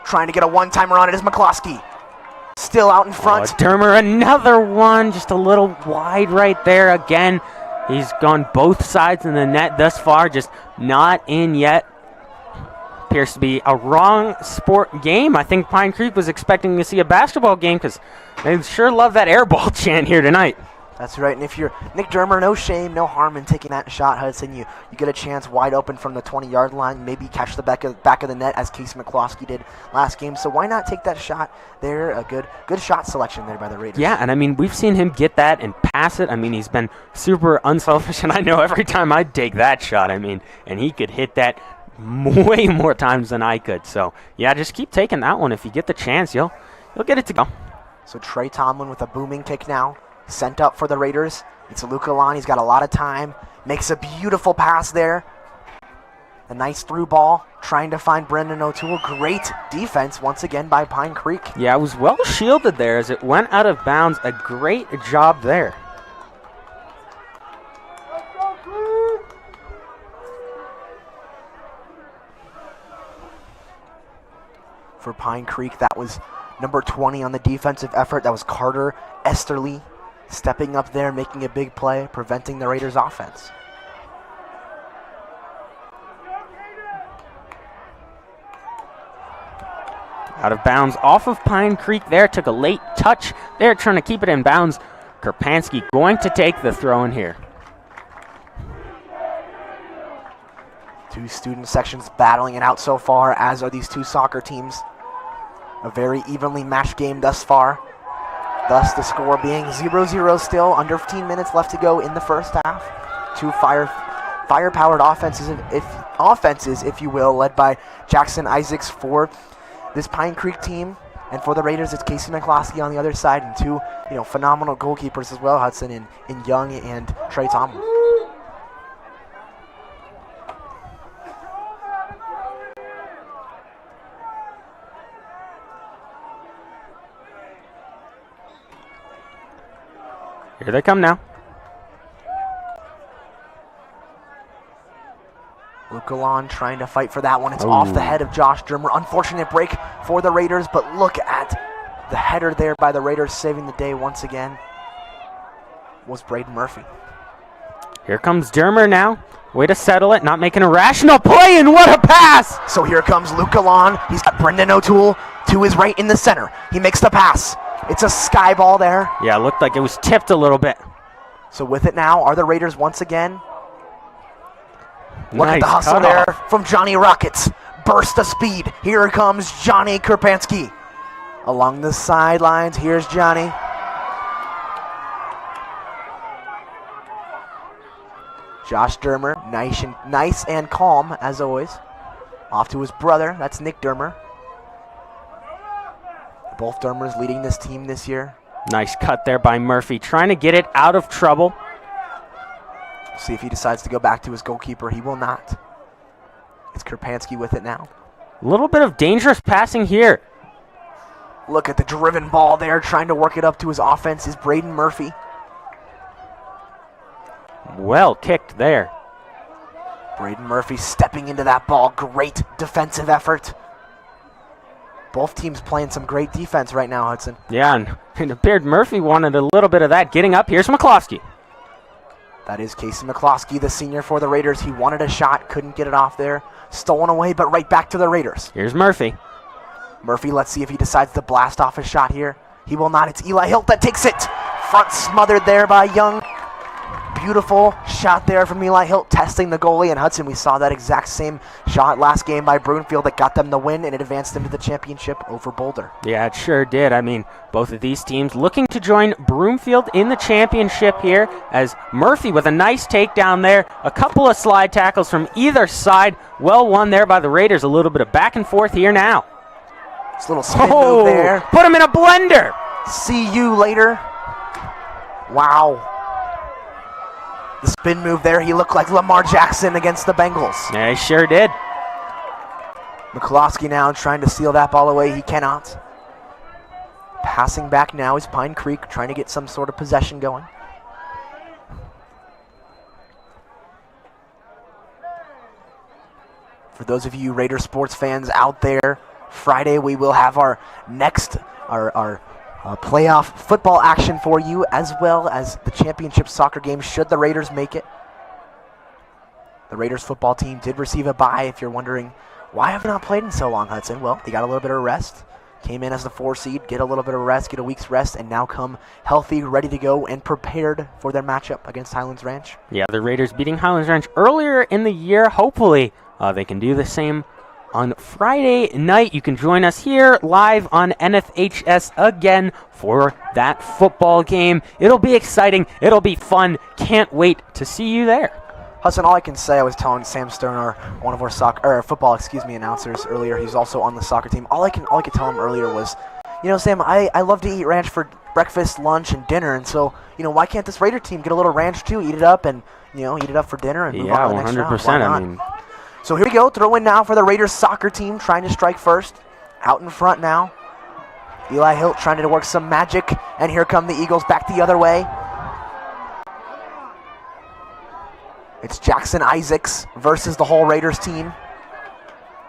Trying to get a one-timer on it is McCloskey. Still out in front. Dermer, another one. Just a little wide right there again. He's gone both sides in the net thus far, just not in yet. Appears to be a wrong sport game. I think Pine Creek was expecting to see a basketball game because they sure love that air ball chant here tonight. That's right, and if you're Nick Dermer, no shame, no harm in taking that shot, Hudson. You get a chance wide open from the 20-yard line, maybe catch the back of the net as Casey McCloskey did last game. So why not take that shot there? A good shot selection there by the Raiders. Yeah, and I mean, we've seen him get that and pass it. I mean, he's been super unselfish, and I know every time I'd take that shot, I mean, and he could hit that way more times than I could. So, yeah, just keep taking that one. If you get the chance, you'll get it to go. So Trey Tomlin with a booming kick now. Sent up for the Raiders. It's Luke Galan. He's got a lot of time. Makes a beautiful pass there. A nice through ball. Trying to find Brendan O'Toole. Great defense once again by Pine Creek. Yeah, it was well shielded there as it went out of bounds. A great job there. For Pine Creek, that was number 20 on the defensive effort. That was Carter Esterly. Stepping up there, making a big play, preventing the Raiders' offense. Out of bounds off of Pine Creek there. Took a late touch there, trying to keep it in bounds. Kerpansky going to take the throw in here. Two student sections battling it out so far, as are these two soccer teams. A very evenly matched game thus far. Thus the score being 0-0 still, under 15 minutes left to go in the first half. Two fire-powered offenses, if you will, led by Jackson Isaacs for this Pine Creek team. And for the Raiders, it's Casey McCloskey on the other side, and two phenomenal goalkeepers as well, Hudson in Young and Trey Tomlin. Here they come now. Luke Galan trying to fight for that one. It's off the head of Josh Dermer. Unfortunate break for the Raiders, but look at the header there by the Raiders, saving the day once again. Was Braden Murphy. Here comes Dermer now. Way to settle it, not making a rational play, and what a pass! So here comes Luke Galan. He's got Brendan O'Toole to his right in the center. He makes the pass. It's a sky ball there. Yeah, it looked like it was tipped a little bit. So with it now, are the Raiders once again? Look Nice at the hustle cut there off. from Johnny Rockets. Burst of speed. Here comes Johnny Kerpansky. Along the sidelines, here's Johnny. Josh Dermer, nice and calm, as always. Off to his brother, that's Nick Dermer. Both Dermers leading this team this year. Nice cut there by Murphy, trying to get it out of trouble. See if he decides to go back to his goalkeeper. He will not. It's Kerpansky with it now. A little bit of dangerous passing here. Look at the driven ball there, trying to work it up to his offense is Braden Murphy. Well kicked there. Braden Murphy stepping into that ball. Great defensive effort. Both teams playing some great defense right now, Hudson. Yeah, and it appeared Murphy wanted a little bit of that. Getting up, here's McCloskey. That is Casey McCloskey, the senior for the Raiders. He wanted a shot, couldn't get it off there. Stolen away, but right back to the Raiders. Here's Murphy. Murphy, let's see if he decides to blast off a shot here. He will not. It's Eli Hilt that takes it. Front smothered there by Young. Beautiful shot there from Eli Hilt, testing the goalie. And Hudson, we saw that exact same shot last game by Broomfield that got them the win, and it advanced them to the championship over Boulder. Yeah, it sure did. I mean, both of these teams looking to join Broomfield in the championship here, as Murphy with a nice takedown there. A couple of slide tackles from either side. Well won there by the Raiders. A little bit of back and forth here now. This little spin move there. Put him in a blender. See you later. Wow. The spin move there, he looked like Lamar Jackson against the Bengals. Yeah, he sure did. McCloskey now trying to steal that ball away. He cannot. Passing back now is Pine Creek, trying to get some sort of possession going. For those of you Raider sports fans out there, Friday we will have our next, our playoff football action for you, as well as the championship soccer game should the Raiders make it. The Raiders football team did receive a bye. If you're wondering why have they not played in so long, Hudson, well, they got a little bit of rest. Came in as the 4 seed, get a little bit of rest, get a week's rest, and now come healthy, ready to go, and prepared for their matchup against Highlands Ranch. Yeah, the Raiders beating Highlands Ranch earlier in the year. Hopefully they can do the same on Friday night. You can join us here live on NFHS again for that football game. It'll be exciting. It'll be fun. Can't wait to see you there. Hudson, all I can say, I was telling Sam Sterner, one of our football announcers earlier. He's also on the soccer team. All I could tell him earlier was, you know, Sam, I love to eat ranch for breakfast, lunch, and dinner, and so, you know, why can't this Raider team get a little ranch too? Eat it up and, you know, eat it up for dinner and move on to the next round. 100%. I mean, so here we go, throw in now for the Raiders soccer team, trying to strike first. Out in front now. Eli Hilt trying to work some magic, and here come the Eagles back the other way. It's Jackson Isaacs versus the whole Raiders team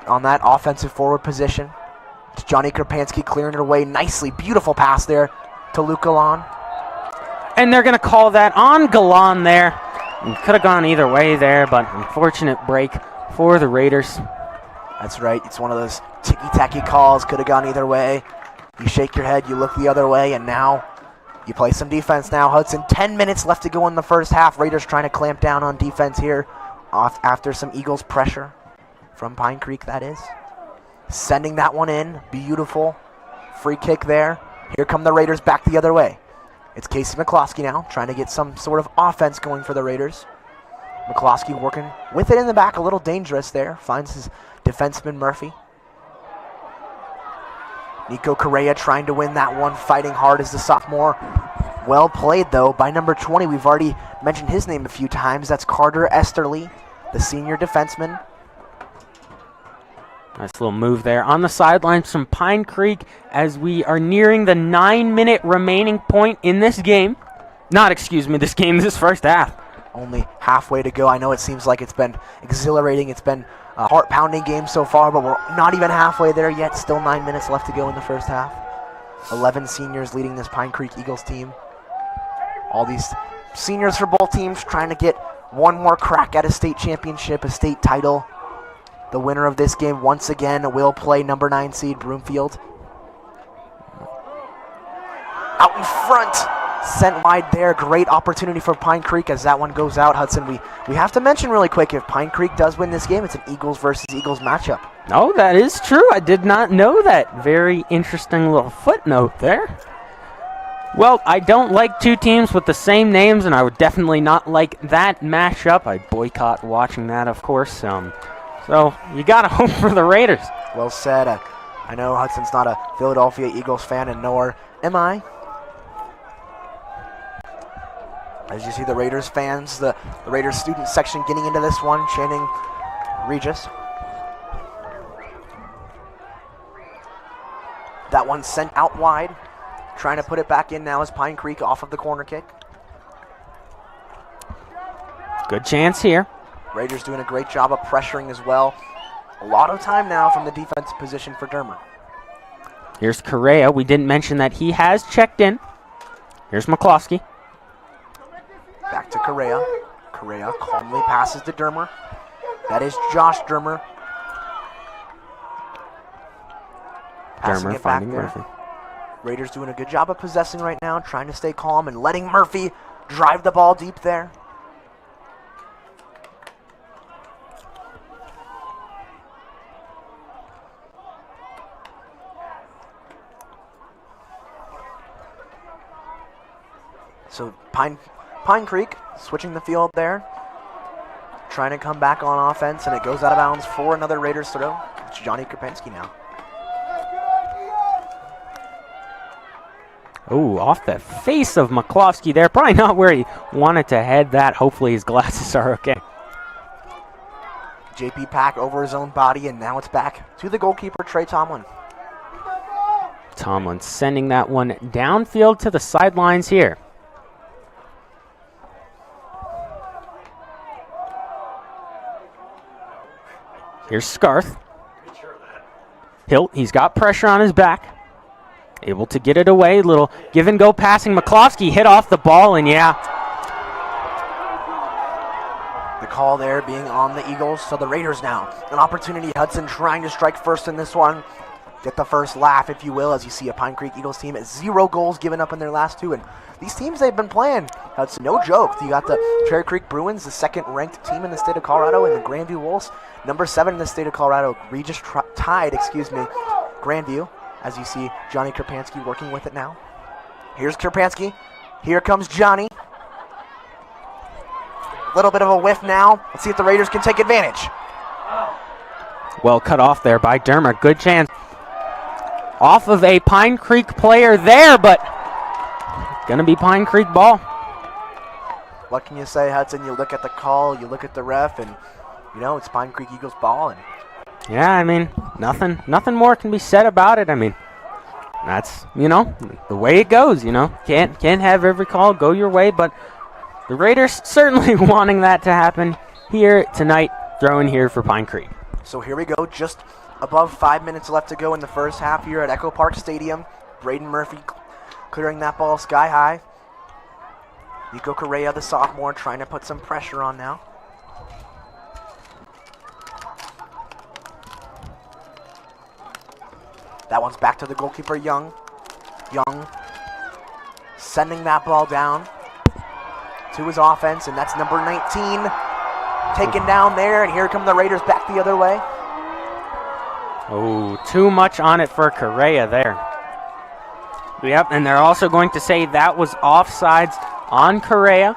on that offensive forward position. It's Johnny Karpansky clearing it away nicely. Beautiful pass there to Luke Galan. And they're going to call that on Galan there. Could have gone either way there, but unfortunate break for the Raiders. That's right. It's one of those ticky-tacky calls. Could have gone either way. You shake your head, you look the other way, and now you play some defense now, Hudson. 10 minutes left to go in the first half. Raiders trying to clamp down on defense here after some Eagles pressure from Pine Creek, that is. Sending that one in. Beautiful. Free kick there. Here come the Raiders back the other way. It's Casey McCloskey now trying to get some sort of offense going for the Raiders. McCloskey working with it in the back. A little dangerous there. Finds his defenseman Murphy. Nico Correa trying to win that one, fighting hard as the sophomore. Well played, though, by number 20. We've already mentioned his name a few times. That's Carter Esterly, the senior defenseman. Nice little move there on the sidelines from Pine Creek as we are nearing the 9-minute remaining point in this game. This first half. Only halfway to go. I know it seems like it's been exhilarating. It's been a heart-pounding game so far, but we're not even halfway there yet. Still 9 minutes left to go in the first half. 11 seniors leading this Pine Creek Eagles team. All these seniors for both teams trying to get one more crack at a state championship, a state title. The winner of this game once again will play number 9 seed Broomfield. Out in front. Sent wide there. Great opportunity for Pine Creek as that one goes out. Hudson, we have to mention really quick, if Pine Creek does win this game, it's an Eagles versus Eagles matchup. Oh, that is true. I did not know that. Very interesting little footnote there. Well, I don't like two teams with the same names, and I would definitely not like that matchup. I boycott watching that, of course. So you got to hope for the Raiders. Well said. I know Hudson's not a Philadelphia Eagles fan, and nor am I. As you see the Raiders fans, the Raiders student section getting into this one, chanting Regis. That one sent out wide. Trying to put it back in now is Pine Creek off of the corner kick. Good chance here. Raiders doing a great job of pressuring as well. A lot of time now from the defensive position for Dermer. Here's Correa. We didn't mention that he has checked in. Here's McCloskey. Back to Correa. Correa calmly passes to Dermer. That is Josh Dermer. Passing Dermer it back finding there. Murphy. Raiders doing a good job of possessing right now, trying to stay calm and letting Murphy drive the ball deep there. So Pine Creek switching the field there, trying to come back on offense, and it goes out of bounds for another Raiders throw. It's Johnny Krupinski now. Oh, off the face of McCloskey there. Probably not where he wanted to head that. Hopefully his glasses are okay. JP Pack over his own body, and now it's back to the goalkeeper, Trey Tomlin. Tomlin sending that one downfield to the sidelines here. Here's Scarth. Hilt, he's got pressure on his back. Able to get it away. Little give and go passing. McCloskey hit off the ball, and yeah. The call there being on the Eagles. So the Raiders now. An opportunity. Hudson trying to strike first in this one. Get the first laugh, if you will, as you see a Pine Creek Eagles team at 0 goals given up in their last 2. And these teams they've been playing, Hudson, no joke. You got the Cherry Creek Bruins, the second-ranked team in the state of Colorado, and the Grandview Wolves, number 7 in the state of Colorado. Regis tied, Grandview, as you see Johnny Krupinski working with it now. Here's Krupinski. Here comes Johnny. Little bit of a whiff now. Let's see if the Raiders can take advantage. Well cut off there by Dermer. Good chance. Off of a Pine Creek player there, but gonna be Pine Creek ball. What can you say, Hudson? You look at the call, you look at the ref, and you know it's Pine Creek Eagles ball. And Yeah, I mean, nothing more can be said about it. I mean, that's, the way it goes, Can't have every call go your way, but the Raiders certainly wanting that to happen here tonight, throwing here for Pine Creek. So here we go, just above 5 minutes left to go in the first half here at Echo Park Stadium. Braden Murphy clearing that ball sky high. Nico Correa, the sophomore, trying to put some pressure on now. That one's back to the goalkeeper, Young. Young sending that ball down to his offense, and that's number 19 taken down there, and here come the Raiders back the other way. Oh, too much on it for Correa there. Yep, and they're also going to say that was offsides on Correa.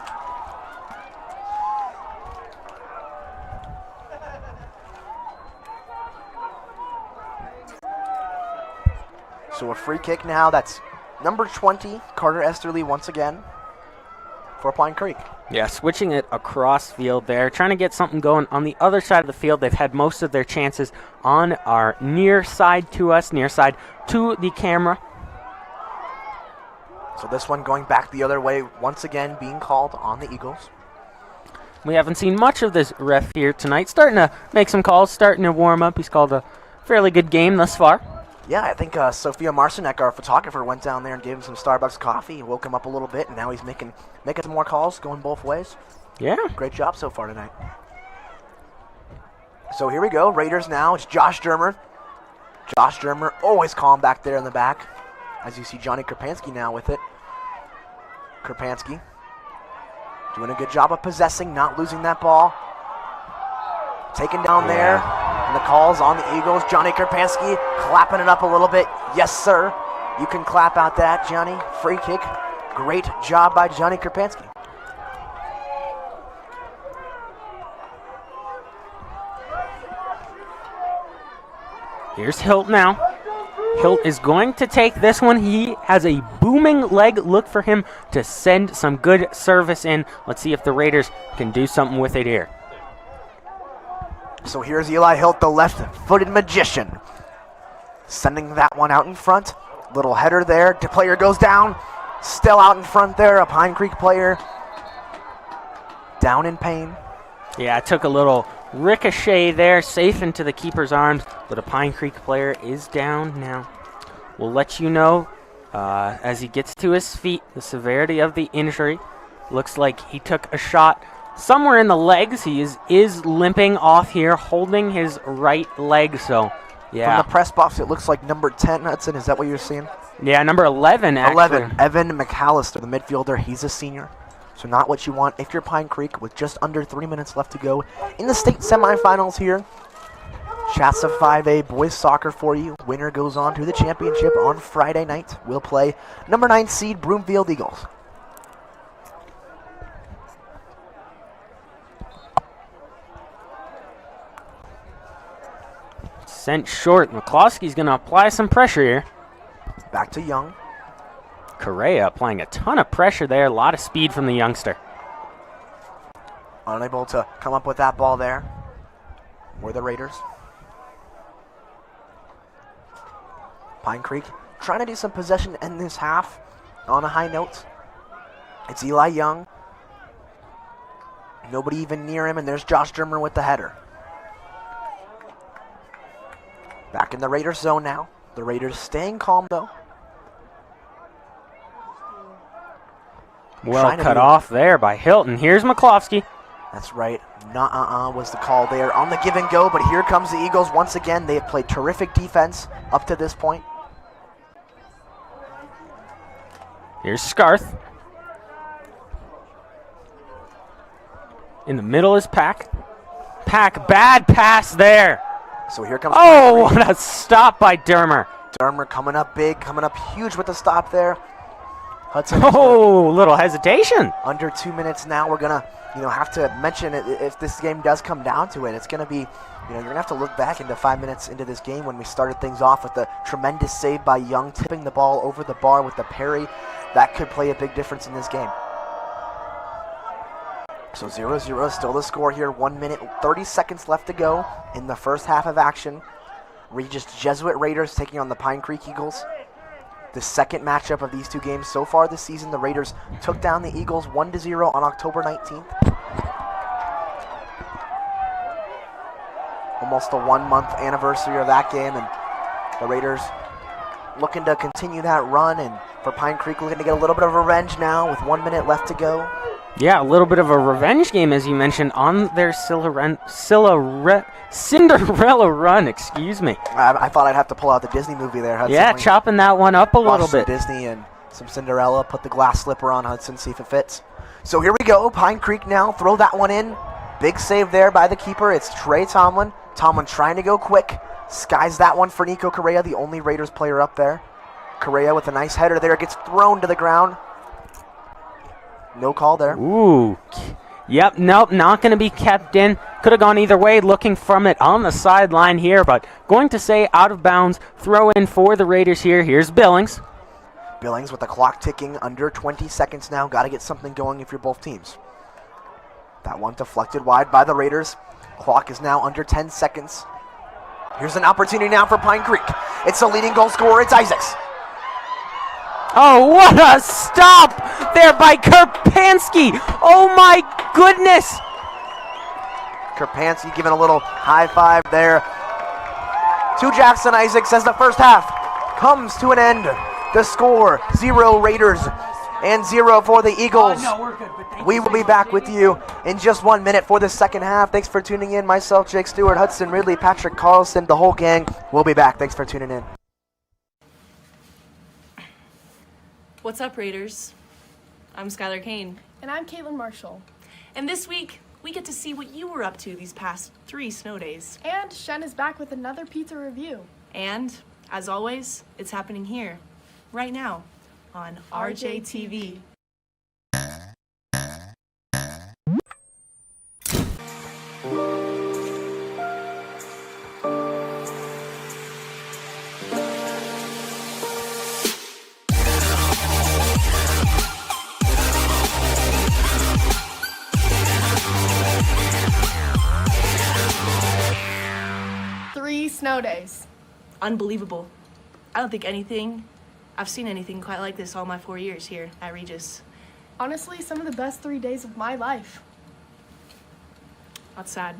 So a free kick now. That's number 20, Carter Esterly once again for Pine Creek. Yeah, switching it across field there, trying to get something going on the other side of the field. They've had most of their chances on our near side to us, near side to the camera. So this one going back the other way, once again being called on the Eagles. We haven't seen much of this ref here tonight. Starting to make some calls, starting to warm up. He's called a fairly good game thus far. Yeah, I think Sophia Marcinek, our photographer, went down there and gave him some Starbucks coffee, woke him up a little bit, and now he's making some more calls, going both ways. Yeah. Great job so far tonight. So here we go, Raiders now. It's Josh Dermer. Josh Dermer, always calm back there in the back. As you see Johnny Krupinski now with it. Krupinski doing a good job of possessing, not losing that ball. Taken down there. And the calls on the Eagles. Johnny Krupinski clapping it up a little bit. Yes, sir. You can clap out that, Johnny. Free kick. Great job by Johnny Krupinski. Here's Hilt now. Hilt is going to take this one. He has a booming leg. Look for him to send some good service in. Let's see if the Raiders can do something with it here. So here's Eli Hilt, the left-footed magician. sending that one out in front. Little header there. The player goes down. Still out in front there. A Pine Creek player down in pain. Yeah, it took a little ricochet there, safe into the keeper's arms, but a Pine Creek player is down now. We'll let you know as he gets to his feet the severity of the injury. Looks like he took a shot somewhere in the legs. He is limping off here, holding his right leg, so yeah. From the press box, it looks like number 10, Hudson. Is that what you're seeing? Yeah, number 11, actually. 11, Evan McAllister, the midfielder. He's a senior. So not what you want if you're Pine Creek with just under 3 minutes left to go in the state semifinals here. Shasta 5A boys soccer for you. Winner goes on to the championship on Friday night. We'll play number 9 seed Broomfield Eagles. Sent short. McCloskey's going to apply some pressure here. Back to Young. Correa applying a ton of pressure there. A lot of speed from the youngster. Unable to come up with that ball there. We're the Raiders. Pine Creek trying to do some possession in this half on a high note. It's Eli Young. Nobody even near him, and there's Josh Dermer with the header. Back in the Raiders zone now. The Raiders staying calm, though. Well cut off there by Hilton. Here's McCloskey. That's right. Nuh-uh was the call there on the give and go, but here comes the Eagles once again. They have played terrific defense up to this point. Here's Scarth. In the middle is Pack. Pack, bad pass there. So here comes... Oh, what a stop by Dermer. Dermer coming up big, coming up huge with the stop there. Hudson. Oh, little hesitation. Under 2 minutes now. We're going to, have to mention it if this game does come down to it. It's going to be, you're going to have to look back into 5 minutes into this game when we started things off with the tremendous save by Young, tipping the ball over the bar with the parry. That could play a big difference in this game. So 0-0 still the score here. 1 minute, 30 seconds left to go in the first half of action. Regis Jesuit Raiders taking on the Pine Creek Eagles. The second matchup of these two games so far this season. The Raiders took down the Eagles 1-0 on October 19th. Almost the 1 month anniversary of that game, and the Raiders looking to continue that run, and for Pine Creek looking to get a little bit of revenge now with 1 minute left to go. Yeah, a little bit of a revenge game, as you mentioned, on their Cinderella run, excuse me. I thought I'd have to pull out the Disney movie there, Hudson. Yeah, chopping that one up a little bit. Disney and some Cinderella, put the glass slipper on Hudson, see if it fits. So here we go, Pine Creek now, throw that one in. Big save there by the keeper, it's Trey Tomlin. Tomlin trying to go quick, skies that one for Nico Correa, the only Raiders player up there. Correa with a nice header there, gets thrown to the ground. No call there. Ooh. Yep, nope, not going to be kept in. Could have gone either way, looking from it on the sideline here, but going to say out of bounds. Throw in for the Raiders here. Here's Billings. Billings with the clock ticking, under 20 seconds now. Got to get something going if you're both teams. That one deflected wide by the Raiders. Clock is now under 10 seconds. Here's an opportunity now for Pine Creek. It's the leading goal scorer. It's Isaacs. Oh, what a stop there by Kerpansky. Oh, my goodness. Kerpansky giving a little high five there to Jackson Isaacs as the first half comes to an end. The score, 0 Raiders and 0 for the Eagles. No, we're good, but we will be back with you in just 1 minute for the second half. Thanks for tuning in. Myself, Jake Stewart, Hudson Ridley, Patrick Carlson, the whole gang. We'll be back. Thanks for tuning in. What's up, Raiders? I'm Skylar Kane. And I'm Caitlin Marshall. And this week, we get to see what you were up to these past 3 snow days. And Shen is back with another pizza review. And, as always, it's happening here, right now, on RJTV. Snow days. Unbelievable. I don't think I've seen anything quite like this all my 4 years here at Regis. Honestly, some of the best 3 days of my life. That's sad.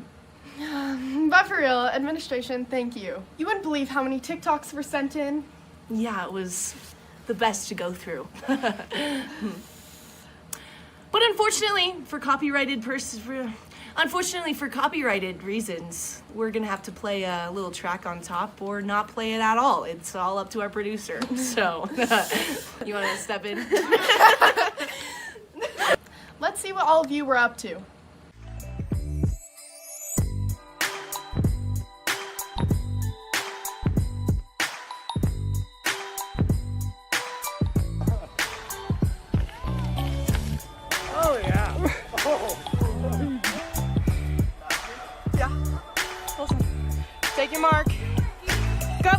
But for real, administration, thank you. You wouldn't believe how many TikToks were sent in. Yeah, it was the best to go through. But unfortunately, for copyrighted reasons, we're gonna have to play a little track on top or not play it at all. It's all up to our producer. So, you wanna step in? Let's see what all of you were up to. Take your mark. Go.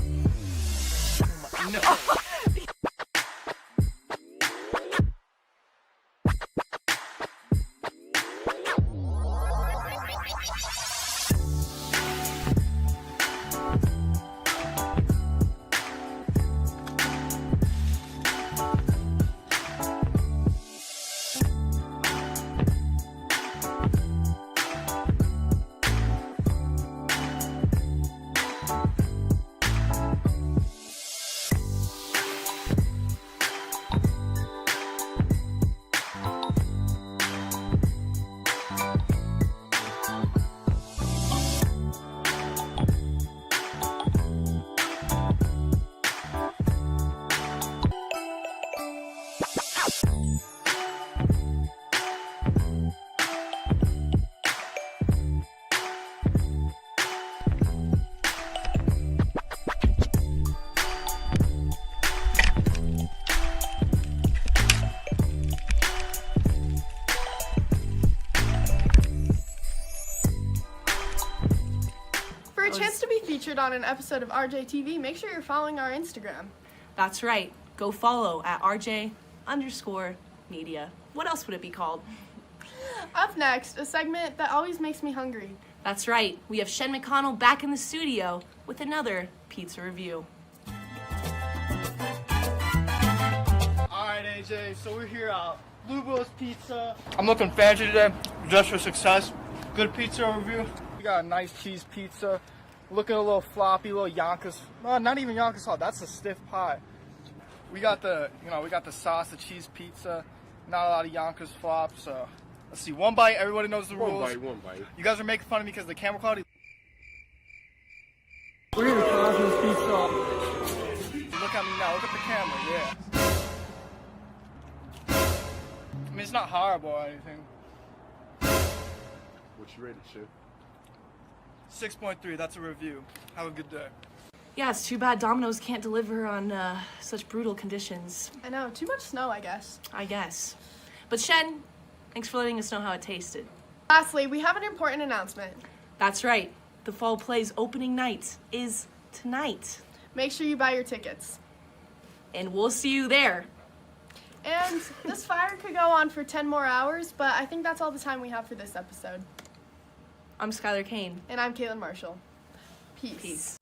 For a chance to be featured on an episode of RJ TV, make sure you're following our Instagram. That's right. Go follow at RJ_media. What else would it be called? Up next, a segment that always makes me hungry. That's right. We have Shen McConnell back in the studio with another pizza review. Alright, AJ, so we're here at Bluebell's Pizza. I'm looking fancy today, just for success. Good pizza review. We got a nice cheese pizza. Looking a little floppy, little Yonkers. Not even Yonkers hot, that's a stiff pie. We got the sauce, the cheese pizza. Not a lot of Yonkers flop, so let's see. One bite, everybody knows the rules. One bite. You guys are making fun of me because the camera quality. We're gonna cross this pizza. Look at me now, look at the camera, yeah. I mean, it's not horrible or anything. What you rated, shit? 6.3, that's a review. Have a good day. Yeah, it's too bad Domino's can't deliver on such brutal conditions, I know, too much snow, I guess. I guess. But Shen, thanks for letting us know how it tasted. Lastly, we have an important announcement. That's right. The Fall Plays opening night is tonight. Make sure you buy your tickets. And we'll see you there. And this fire could go on for 10 more hours, but I think that's all the time we have for this episode. I'm Skylar Kane. And I'm Caitlin Marshall. Peace. Peace.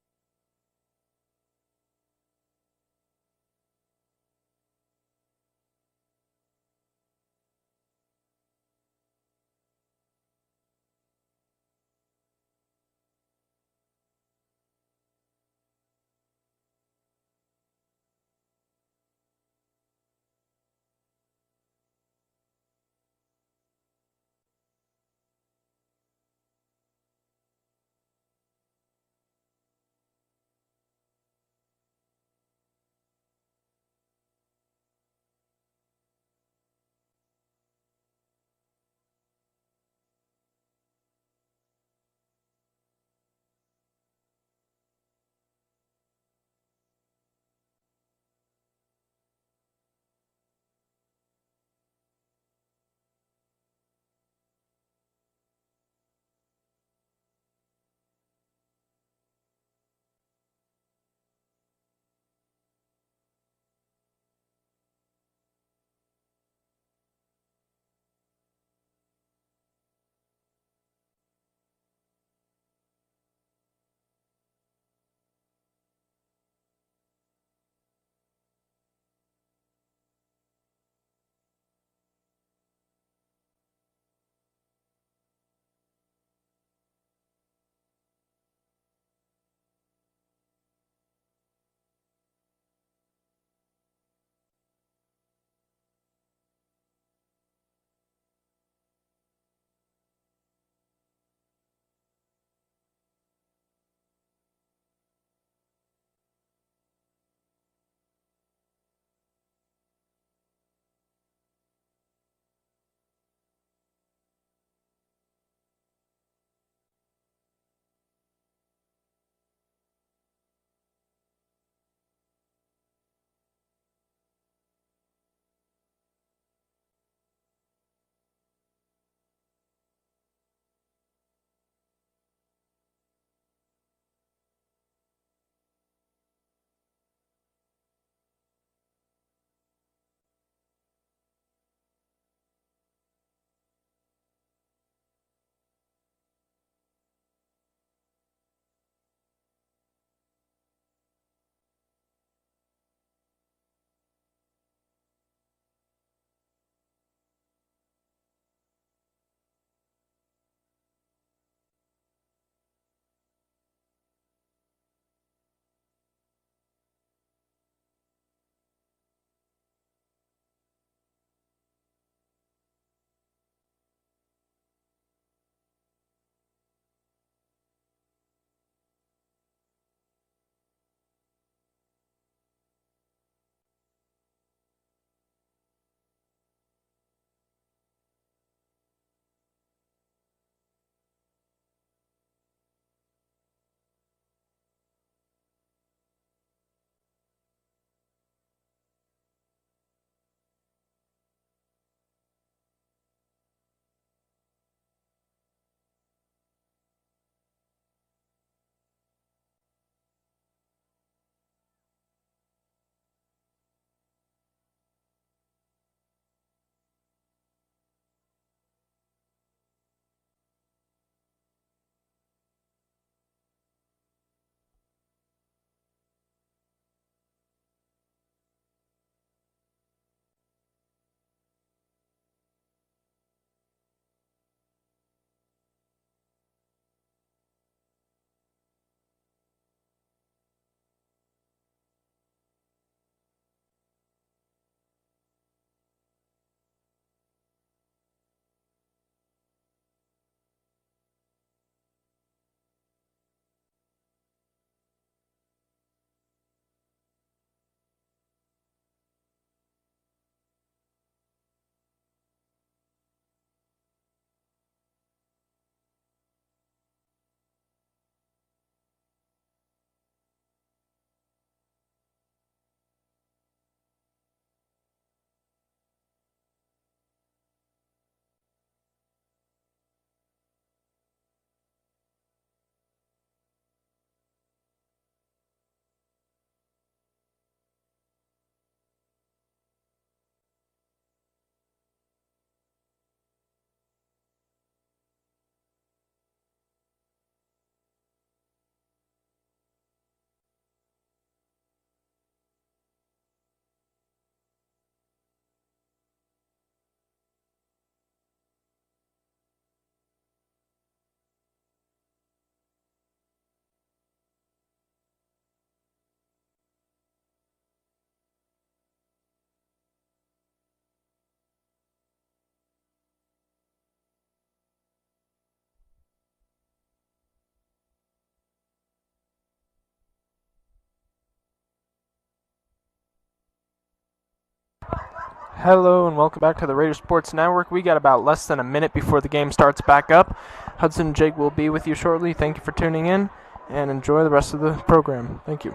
Hello and welcome back to the Raiders Sports Network. We got about less than a minute before the game starts back up. Hudson and Jake will be with you shortly. Thank you for tuning in and enjoy the rest of the program. Thank you.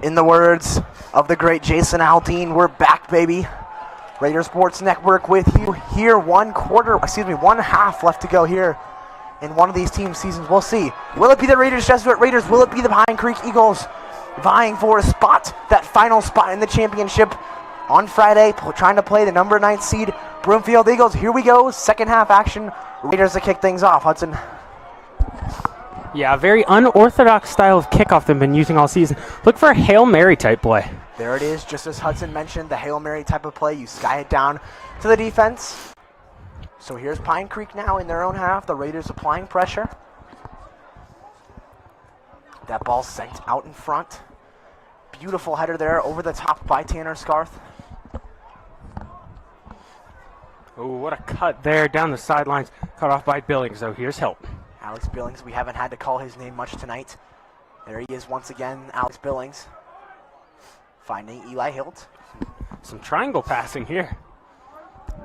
In the words of the great Jason Aldean, we're back, baby. Raider Sports Network with you here. One half left to go here in one of these team seasons. We'll see. Will it be the Raiders, Jesuit Raiders? Will it be the Pine Creek Eagles vying for a spot, that final spot in the championship on Friday, trying to play the number 9 seed Broomfield Eagles? Here we go. Second half action. Raiders to kick things off. Hudson. Yeah, a very unorthodox style of kickoff they've been using all season. Look for a Hail Mary type play. There it is, just as Hudson mentioned, the Hail Mary type of play. You sky it down to the defense. So here's Pine Creek now in their own half. The Raiders applying pressure. That ball sent out in front. Beautiful header there over the top by Tanner Scarth. Oh, what a cut there down the sidelines. Cut off by Billings, though. Here's help. Alex Billings, we haven't had to call his name much tonight. There he is once again, Alex Billings. Finding Eli Hilt. Some triangle passing here.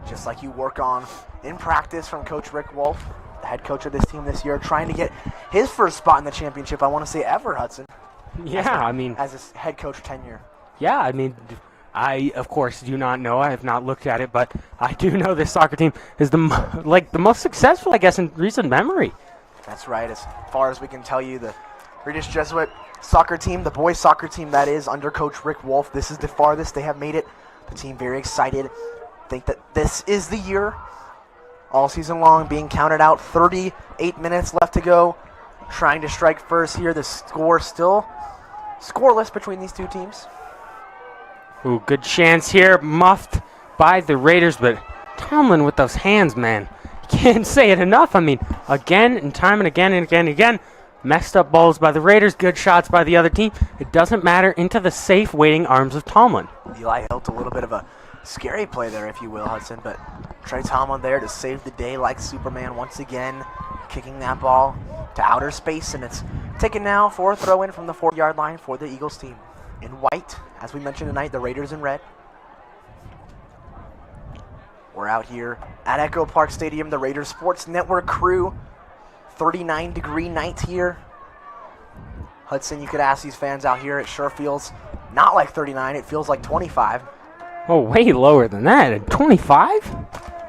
Just like you work on in practice from Coach Rick Wolf, the head coach of this team this year, trying to get his first spot in the championship, I want to say ever, Hudson. As his head coach tenure. Yeah, I mean, I, of course, do not know. I have not looked at it, but I do know this soccer team is the most successful, I guess, in recent memory. That's right. As far as we can tell you, the Regis Jesuit soccer team, the boys soccer team that is under Coach Rick Wolf, this is the farthest they have made it. The team very excited. Think that this is the year. All season long being counted out. 38 minutes left to go. Trying to strike first here. The score still scoreless between these two teams. Ooh, good chance here. Muffed by the Raiders, but Tomlin with those hands, man. Can't say it enough. I mean, again and time and again and again and again. Messed up balls by the Raiders, good shots by the other team. It doesn't matter, into the safe waiting arms of Tomlin. Eli Hilt, a little bit of a scary play there, if you will, Hudson, but Trey Tomlin there to save the day like Superman once again, kicking that ball to outer space, and it's taken now for a throw-in from the 4-yard line for the Eagles team. In white, as we mentioned tonight, the Raiders in red. We're out here at Echo Park Stadium, the Raiders Sports Network crew. 39-degree night here. Hudson, you could ask these fans out here, it sure feels not like 39, it feels like 25. Oh, way lower than that. 25?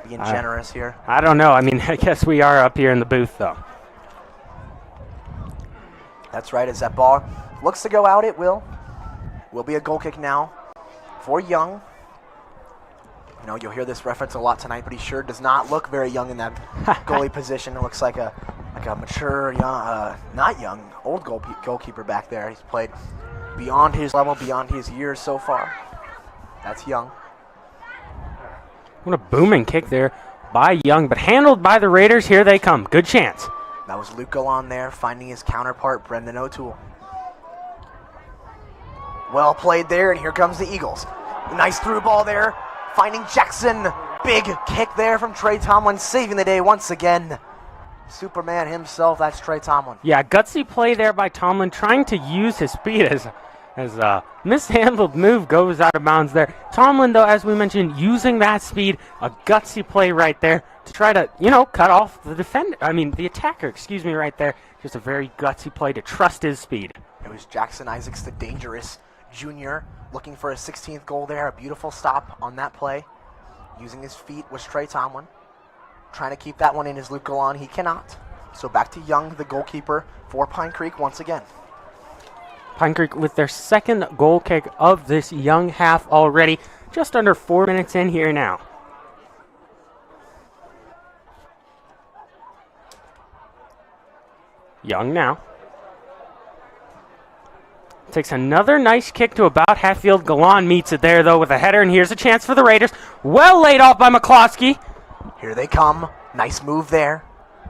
Being generous here. I don't know. I mean, I guess we are up here in the booth, though. That's right, as that ball looks to go out, it will. Will be a goal kick now for Young. You know, you'll hear this reference a lot tonight, but he sure does not look very young in that goalie position. It looks like a mature, young, not young, old goalkeeper back there. He's played beyond his level, beyond his years so far. That's Young. What a booming kick there by Young, but handled by the Raiders. Here they come. Good chance. That was Luke Golan there, finding his counterpart, Brendan O'Toole. Well played there, and here comes the Eagles. Nice through ball there, finding Jackson. Big kick there from Trey Tomlin, saving the day once again. Superman himself, that's Trey Tomlin. Yeah, gutsy play there by Tomlin, trying to use his speed as as a mishandled move goes out of bounds there. Tomlin, though, as we mentioned, using that speed, a gutsy play right there to try to, cut off the attacker, right there. Just a very gutsy play to trust his speed. It was Jackson Isaacs, the dangerous junior, looking for his 16th goal there. A beautiful stop on that play. Using his feet was Trey Tomlin. Trying to keep that one in is Luke Galan. He cannot. So back to Young, the goalkeeper, for Pine Creek once again. Pine Creek with their second goal kick of this Young half already. Just under 4 minutes in here now. Young now. Takes another nice kick to about half field. Galan meets it there, though, with a header, and here's a chance for the Raiders. Well laid off by McCloskey. Here they come. Nice move there.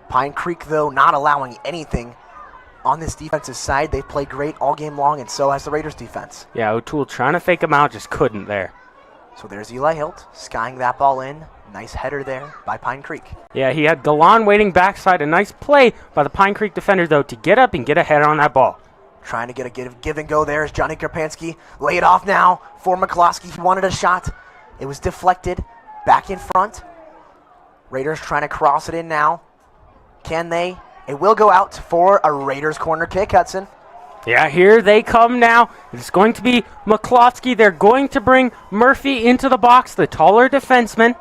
Pine Creek, though, not allowing anything on this defensive side. They play great all game long, and so has the Raiders defense. Yeah, O'Toole trying to fake him out, just couldn't there. So there's Eli Hilt, skying that ball in. Nice header there by Pine Creek. Yeah, he had Galan waiting backside. A nice play by the Pine Creek defender, though, to get up and get a header on that ball. Trying to get a give and go there is Johnny Karpansky. Lay it off now for McCloskey. He wanted a shot. It was deflected. Back in front. Raiders trying to cross it in now. Can they? It will go out for a Raiders corner kick, Hudson. Yeah, here they come now. It's going to be McCloskey. They're going to bring Murphy into the box, the taller defenseman.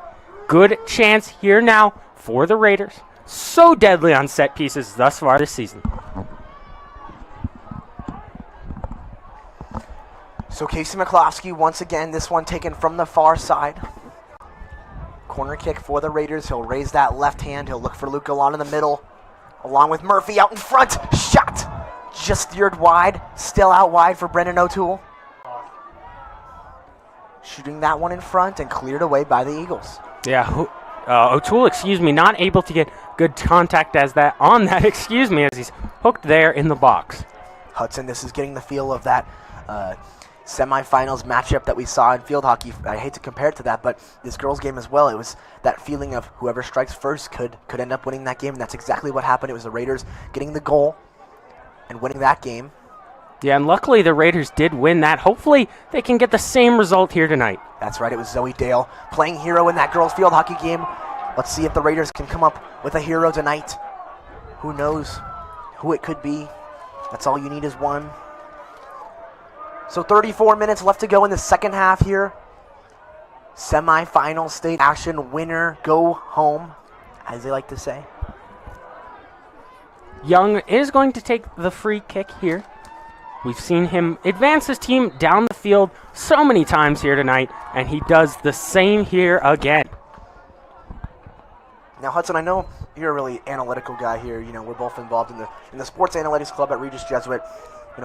Good chance here now for the Raiders. So deadly on set pieces thus far this season. So Casey McCloskey, once again, this one taken from the far side. Corner kick for the Raiders. He'll raise that left hand. He'll look for Luke Galan in the middle, along with Murphy out in front. Shot! Just steered wide. Still out wide for Brendan O'Toole. Shooting that one in front and cleared away by the Eagles. Yeah, O'Toole, not able to get good contact on that, as he's hooked there in the box. Hudson, this is getting the feel of that semifinals matchup that we saw in field hockey. I hate to compare it to that, but this girls' game as well. It was that feeling of whoever strikes first could end up winning that game, and that's exactly what happened. It was the Raiders getting the goal and winning that game. Yeah, and luckily the Raiders did win that. Hopefully they can get the same result here tonight. That's right, it was Zoe Dale playing hero in that girls' field hockey game. Let's see if the Raiders can come up with a hero tonight. Who knows who it could be? That's all you need is one. So 34 minutes left to go in the second half here. Semi-final state action, winner go home, as they like to say. Young is going to take the free kick here. We've seen him advance his team down the field so many times here tonight, and he does the same here again. Now, Hudson, I know you're a really analytical guy here. We're both involved in the sports analytics club at Regis Jesuit.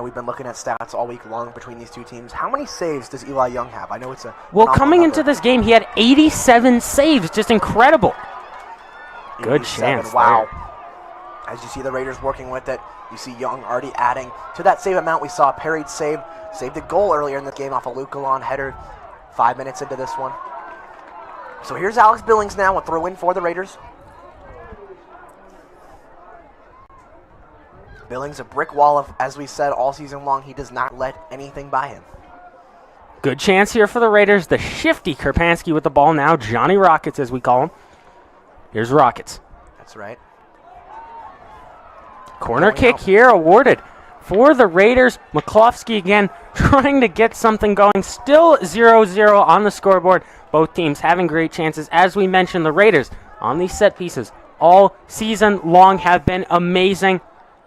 We've been looking at stats all week long between these two teams. How many saves does Eli Young have? I know it's a coming into this game, he had 87 saves. Just incredible. Good chance. Wow. As you see the Raiders working with it, you see Young already adding to that save amount. We saw a parried save, saved a goal earlier in the game off a Luke Galan header 5 minutes into this one. So here's Alex Billings now, a throw in for the Raiders. Billings, a brick wall of, as we said all season long, he does not let anything by him. Good chance here for the Raiders. The shifty Karpansky with the ball now. Johnny Rockets, as we call him. Here's Rockets. That's right. Corner kick here awarded for the Raiders. McCloskey again trying to get something going. Still 0-0 on the scoreboard. Both teams having great chances. As we mentioned, the Raiders on these set pieces all season long have been amazing.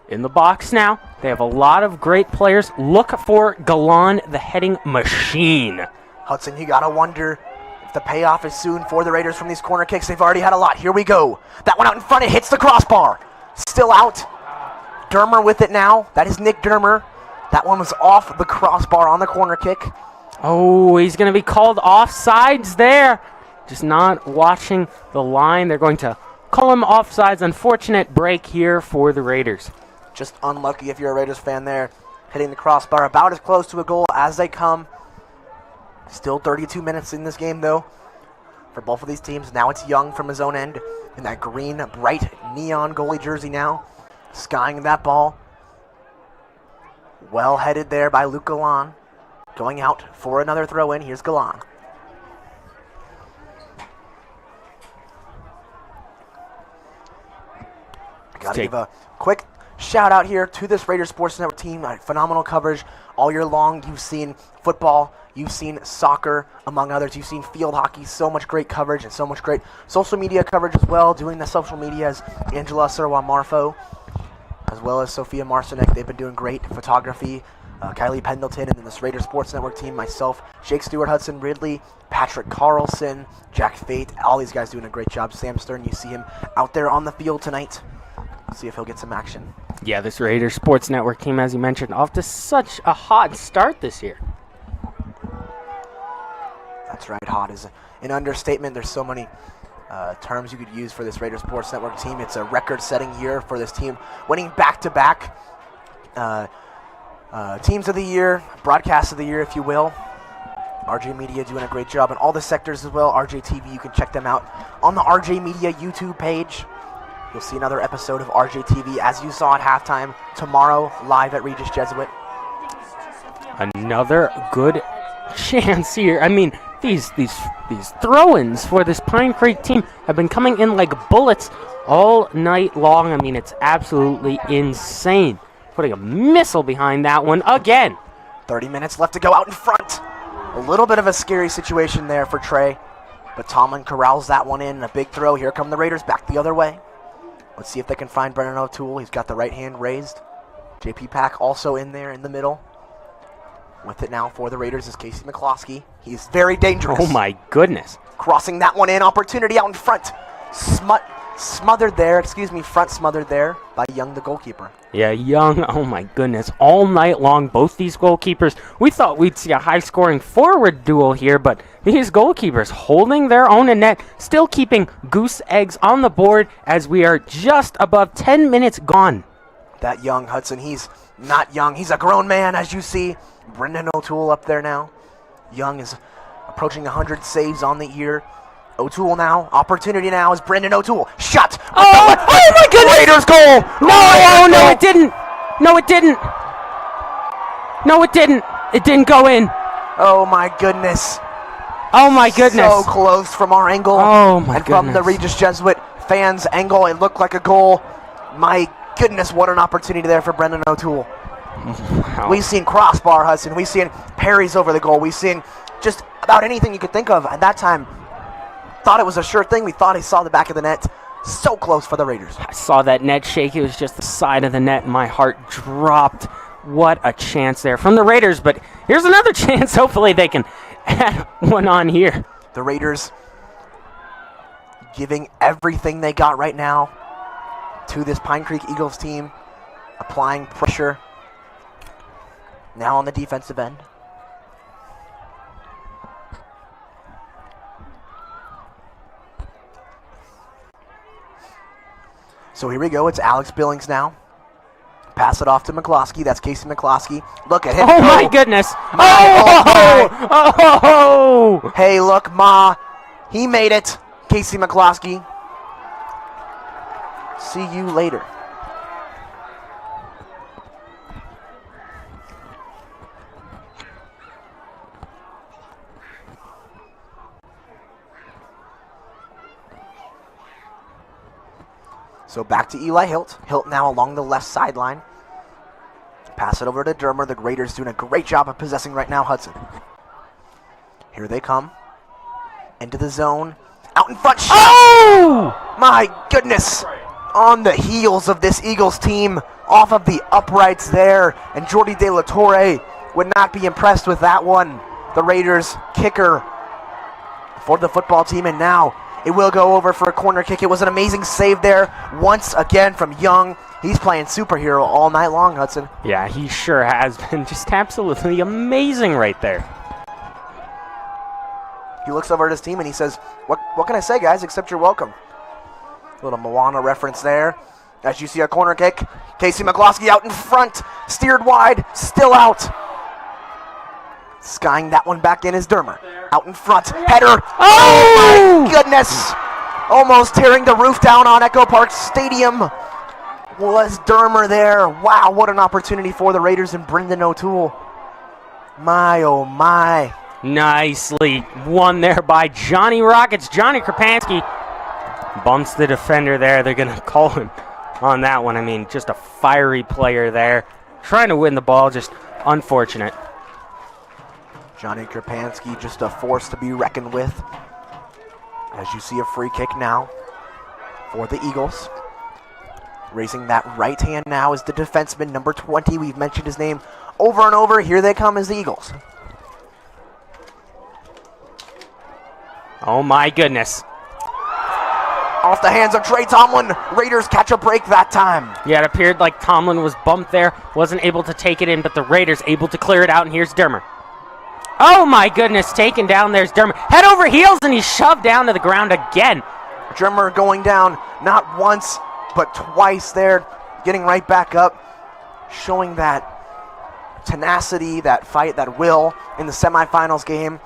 In the box now, they have a lot of great players. Look for Galan, the heading machine. Hudson, you got to wonder if the payoff is soon for the Raiders from these corner kicks. They've already had a lot. Here we go. That one out in front, it hits the crossbar. Still out. Dermer with it now. That is Nick Dermer. That one was off the crossbar on the corner kick. Oh, he's going to be called offsides there. Just not watching the line. They're going to call him offsides. Unfortunate break here for the Raiders. Just unlucky if you're a Raiders fan there. Hitting the crossbar about as close to a goal as they come. Still 32 minutes in this game, though, for both of these teams. Now it's Young from his own end in that green, bright, neon goalie jersey now. Skying that ball. Well headed there by Luke Galan. Going out for another throw in. Here's Galan. Gotta give a quick shout out here to this Raiders Sports Network team. Phenomenal coverage all year long. You've seen football, you've seen soccer, among others. You've seen field hockey. So much great coverage and so much great social media coverage as well. Doing the social media as Angela Serwa-Marfo, as well as Sophia Marcinek. They've been doing great photography. Kylie Pendleton, and then this Raiders Sports Network team, myself, Jake Stewart, Hudson Ridley, Patrick Carlson, Jack Fate, all these guys doing a great job. Sam Stern, you see him out there on the field tonight. See if he'll get some action. Yeah, this Raiders Sports Network team, as you mentioned, off to such a hot start this year. That's right, hot is an understatement. There's so many terms you could use for this Raiders Sports Network team. It's a record-setting year for this team, winning back-to-back teams of the year, broadcast of the year, if you will. RJ Media doing a great job in all the sectors as well. RJ TV, you can check them out on the RJ Media YouTube page. You'll see another episode of RJ TV as you saw at halftime tomorrow, live at Regis Jesuit. Another good chance here. I mean, these throw-ins for this Pine Creek team have been coming in like bullets all night long. I mean, it's absolutely insane. Putting a missile behind that one again. 30 minutes left to go out in front. A little bit of a scary situation there for Trey, but Tomlin corrals that one in. A big throw. Here come the Raiders back the other way. Let's see if they can find Brennan O'Toole. He's got the right hand raised. JP Pack also in there in the middle. With it now for the Raiders is Casey McCloskey. He's very dangerous. Oh my goodness. Crossing that one in. Opportunity out in front. Smothered there by Young, the goalkeeper. Yeah, Young, oh my goodness. All night long, both these goalkeepers. We thought we'd see a high-scoring forward duel here, but these goalkeepers holding their own in net, still keeping goose eggs on the board as we are just above 10 minutes gone. That Young, Hudson, he's not young. He's a grown man, as you see. Brendan O'Toole up there now. Young is approaching 100 saves on the year. O'Toole now. Opportunity now is Brendan O'Toole. Shot. Oh my goodness. Raiders goal. No, it didn't. No, it didn't. No, it didn't. It didn't go in. Oh my goodness. Oh my goodness. So close from our angle. Oh my and goodness. from the Regis Jesuit fans' angle, it looked like a goal. My goodness, what an opportunity there for Brendan O'Toole. Wow. We've seen crossbar, Hudson. We've seen parries over the goal. We've seen just about anything you could think of at that time. Thought it was a sure thing. We thought he saw the back of the net. So close for the Raiders. I saw that net shake. It was just the side of the net, and my heart dropped. What a chance there from the Raiders. But here's another chance. Hopefully they can add one on here. The Raiders giving everything they got right now to this Pine Creek Eagles team. Applying pressure. Now on the defensive end. So here we go. It's Alex Billings now. Pass it off to McCloskey. That's Casey McCloskey. Look at him. Oh, my goodness. Oh! Hey, look, Ma. He made it. Casey McCloskey. See you later. So back to Eli Hilt. Hilt now along the left sideline. Pass it over to Dermer. The Raiders doing a great job of possessing right now, Hudson. Here they come. Into the zone. Out in front. Shot. Oh! My goodness. On the heels of this Eagles team. Off of the uprights there. And Jordi De La Torre would not be impressed with that one. The Raiders kicker for the football team. And now it will go over for a corner kick. It was an amazing save there once again from Young. He's playing superhero all night long, Hudson. Yeah, he sure has been just absolutely amazing right there. He looks over at his team and he says, what can I say, guys, except you're welcome. A little Moana reference there. As you see a corner kick. Casey McCloskey out in front. Steered wide. Still out. Skying that one back in is Dermer. Out in front. Header. Oh my goodness. Almost tearing the roof down on Echo Park Stadium. Was Dermer there. Wow, what an opportunity for the Raiders and Brendan O'Toole. My, oh my. Nicely won there by Johnny Rockets. Johnny Krapansky bumps the defender there. They're going to call him on that one. I mean, just a fiery player there. Trying to win the ball, just unfortunate. Johnny Krapansky, just a force to be reckoned with. As you see a free kick now for the Eagles. Raising that right hand now is the defenseman, number 20. We've mentioned his name over and over. Here they come as the Eagles. Oh my goodness. Off the hands of Trey Tomlin. Raiders catch a break that time. Yeah, it appeared like Tomlin was bumped there. Wasn't able to take it in, but the Raiders able to clear it out, and here's Dermer. Oh my goodness, taken down. There's Dermer. Head over heels, and he's shoved down to the ground again. Dermer going down not once, but twice there. Getting right back up. Showing that tenacity, that fight, that will in the semifinals game.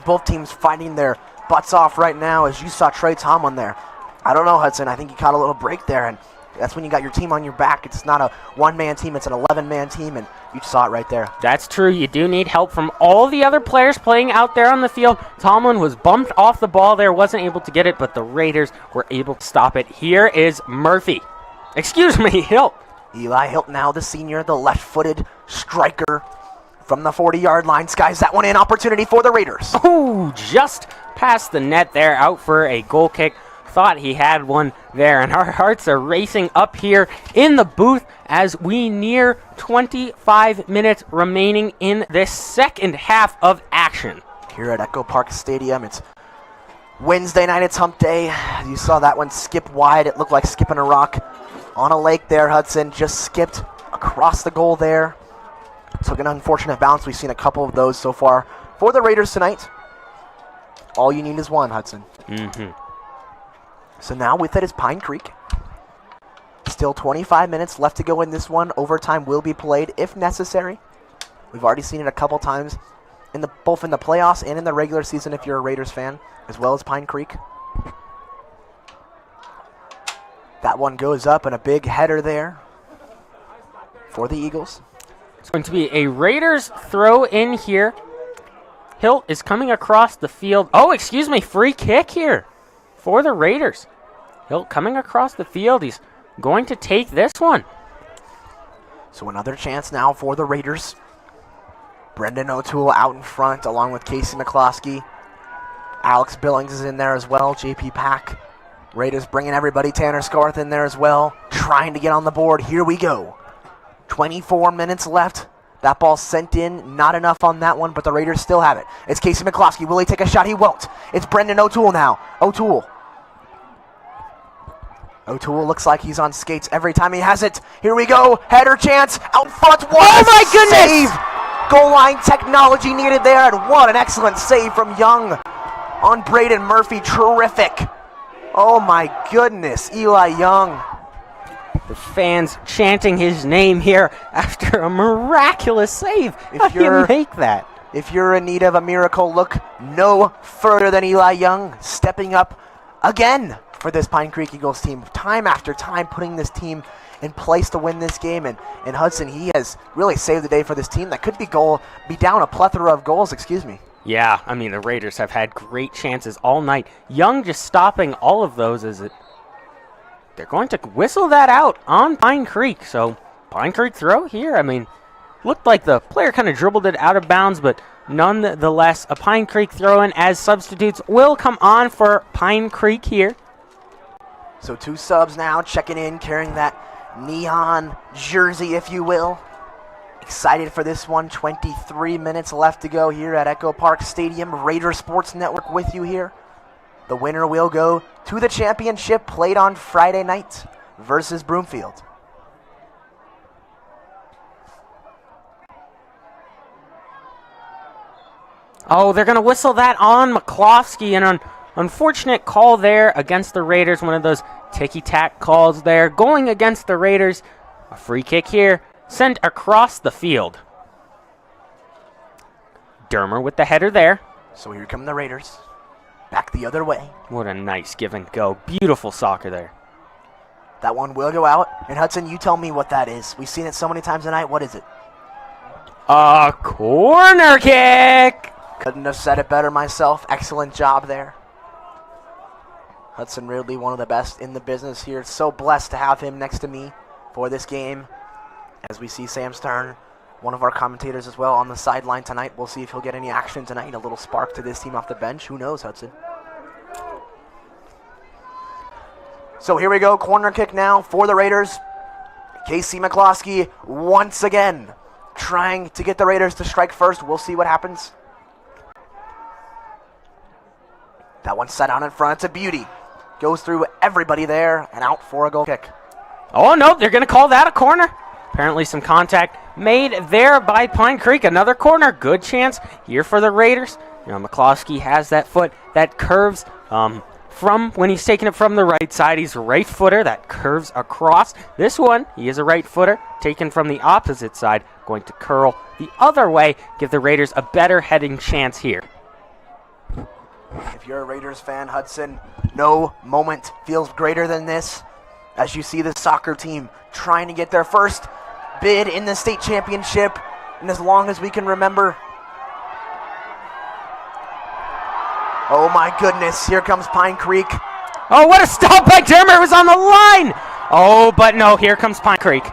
Both teams fighting their butts off right now, as you saw Trey Tomlin there. I don't know, Hudson. I think he caught a little break there, and that's when you got your team on your back. It's not a one-man team. It's an 11-man team, and you saw it right there. That's true. You do need help from all the other players playing out there on the field. Tomlin was bumped off the ball there, wasn't able to get it, but the Raiders were able to stop it. Here is Murphy. Excuse me, Hilt. Eli Hilt now, the senior, the left-footed striker from the 40-yard line. Skies that one in. Opportunity for the Raiders. Oh, just past the net there, out for a goal kick. Thought he had one there, and our hearts are racing up here in the booth as we near 25 minutes remaining in this second half of action. Here at Echo Park Stadium, it's Wednesday night, it's hump day. You saw that one skip wide. It looked like skipping a rock on a lake there, Hudson. Just skipped across the goal there. Took an unfortunate bounce. We've seen a couple of those so far for the Raiders tonight. All you need is one, Hudson. So now with it is Pine Creek. Still 25 minutes left to go in this one. Overtime will be played if necessary. We've already seen it a couple times, both in the playoffs and in the regular season if you're a Raiders fan, as well as Pine Creek. That one goes up, and a big header there for the Eagles. It's going to be a Raiders throw in here. Hilt is coming across the field. Oh, excuse me, free kick here for the Raiders. Hilt coming across the field. He's going to take this one. So another chance now for the Raiders. Brendan O'Toole out in front along with Casey McCloskey. Alex Billings is in there as well. JP Pack. Raiders bringing everybody. Tanner Scarth in there as well. Trying to get on the board. Here we go. 24 minutes left. That ball sent in. Not enough on that one, but the Raiders still have it. It's Casey McCloskey. Will he take a shot? He won't. It's Brendan O'Toole now. O'Toole looks like he's on skates every time he has it. Here we go. Header chance. Out front. What oh my goodness! Save. Goal line technology needed there. And what an excellent save from Young on Braden Murphy. Terrific. Oh my goodness. Eli Young. The fans chanting his name here after a miraculous save. How do you make that? If you're in need of a miracle, look no further than Eli Young stepping up again for this Pine Creek Eagles team. Time after time putting this team in place to win this game. And Hudson, he has really saved the day for this team that could be down a plethora of goals, Yeah, I mean, the Raiders have had great chances all night. Young just stopping all of those as they're going to whistle that out on Pine Creek. So Pine Creek throw here. I mean, looked like the player kind of dribbled it out of bounds, but nonetheless, a Pine Creek throw in as substitutes will come on for Pine Creek here. So two subs now checking in, carrying that neon jersey, if you will. Excited for this one. 23 minutes left to go here at Echo Park Stadium. Raider Sports Network with you here. The winner will go to the championship played on Friday night versus Broomfield. Oh, they're going to whistle that on McCloskey. An unfortunate call there against the Raiders. One of those ticky-tack calls there. Going against the Raiders. A free kick here. Sent across the field. Dermer with the header there. So here come the Raiders. Back the other way. What a nice give and go. Beautiful soccer there. That one will go out. And Hudson, you tell me what that is. We've seen it so many times tonight. What is it? A corner kick. Couldn't have said it better myself. Excellent job there. Hudson Ridley, one of the best in the business here. So blessed to have him next to me for this game. As we see Sam Stern, one of our commentators as well, on the sideline tonight. We'll see if he'll get any action tonight. A little spark to this team off the bench. Who knows, Hudson? So here we go. Corner kick now for the Raiders. Casey McCloskey once again trying to get the Raiders to strike first. We'll see what happens. That one's set out in front. It's a beauty. Goes through everybody there and out for a goal kick. Oh, no, they're going to call that a corner. Apparently some contact made there by Pine Creek. Another corner. Good chance here for the Raiders. You know, McCloskey has that foot that curves from when he's taking it from the right side. He's a right footer that curves across. This one, he is a right footer taken from the opposite side, going to curl the other way, give the Raiders a better heading chance here. If you're a Raiders fan, Hudson, no moment feels greater than this as you see the soccer team trying to get their first bid in the state championship and as long as we can remember. Oh my goodness, here comes Pine Creek. Oh, what a stop by Dermer. It was on the line. Oh, but no, here comes Pine Creek.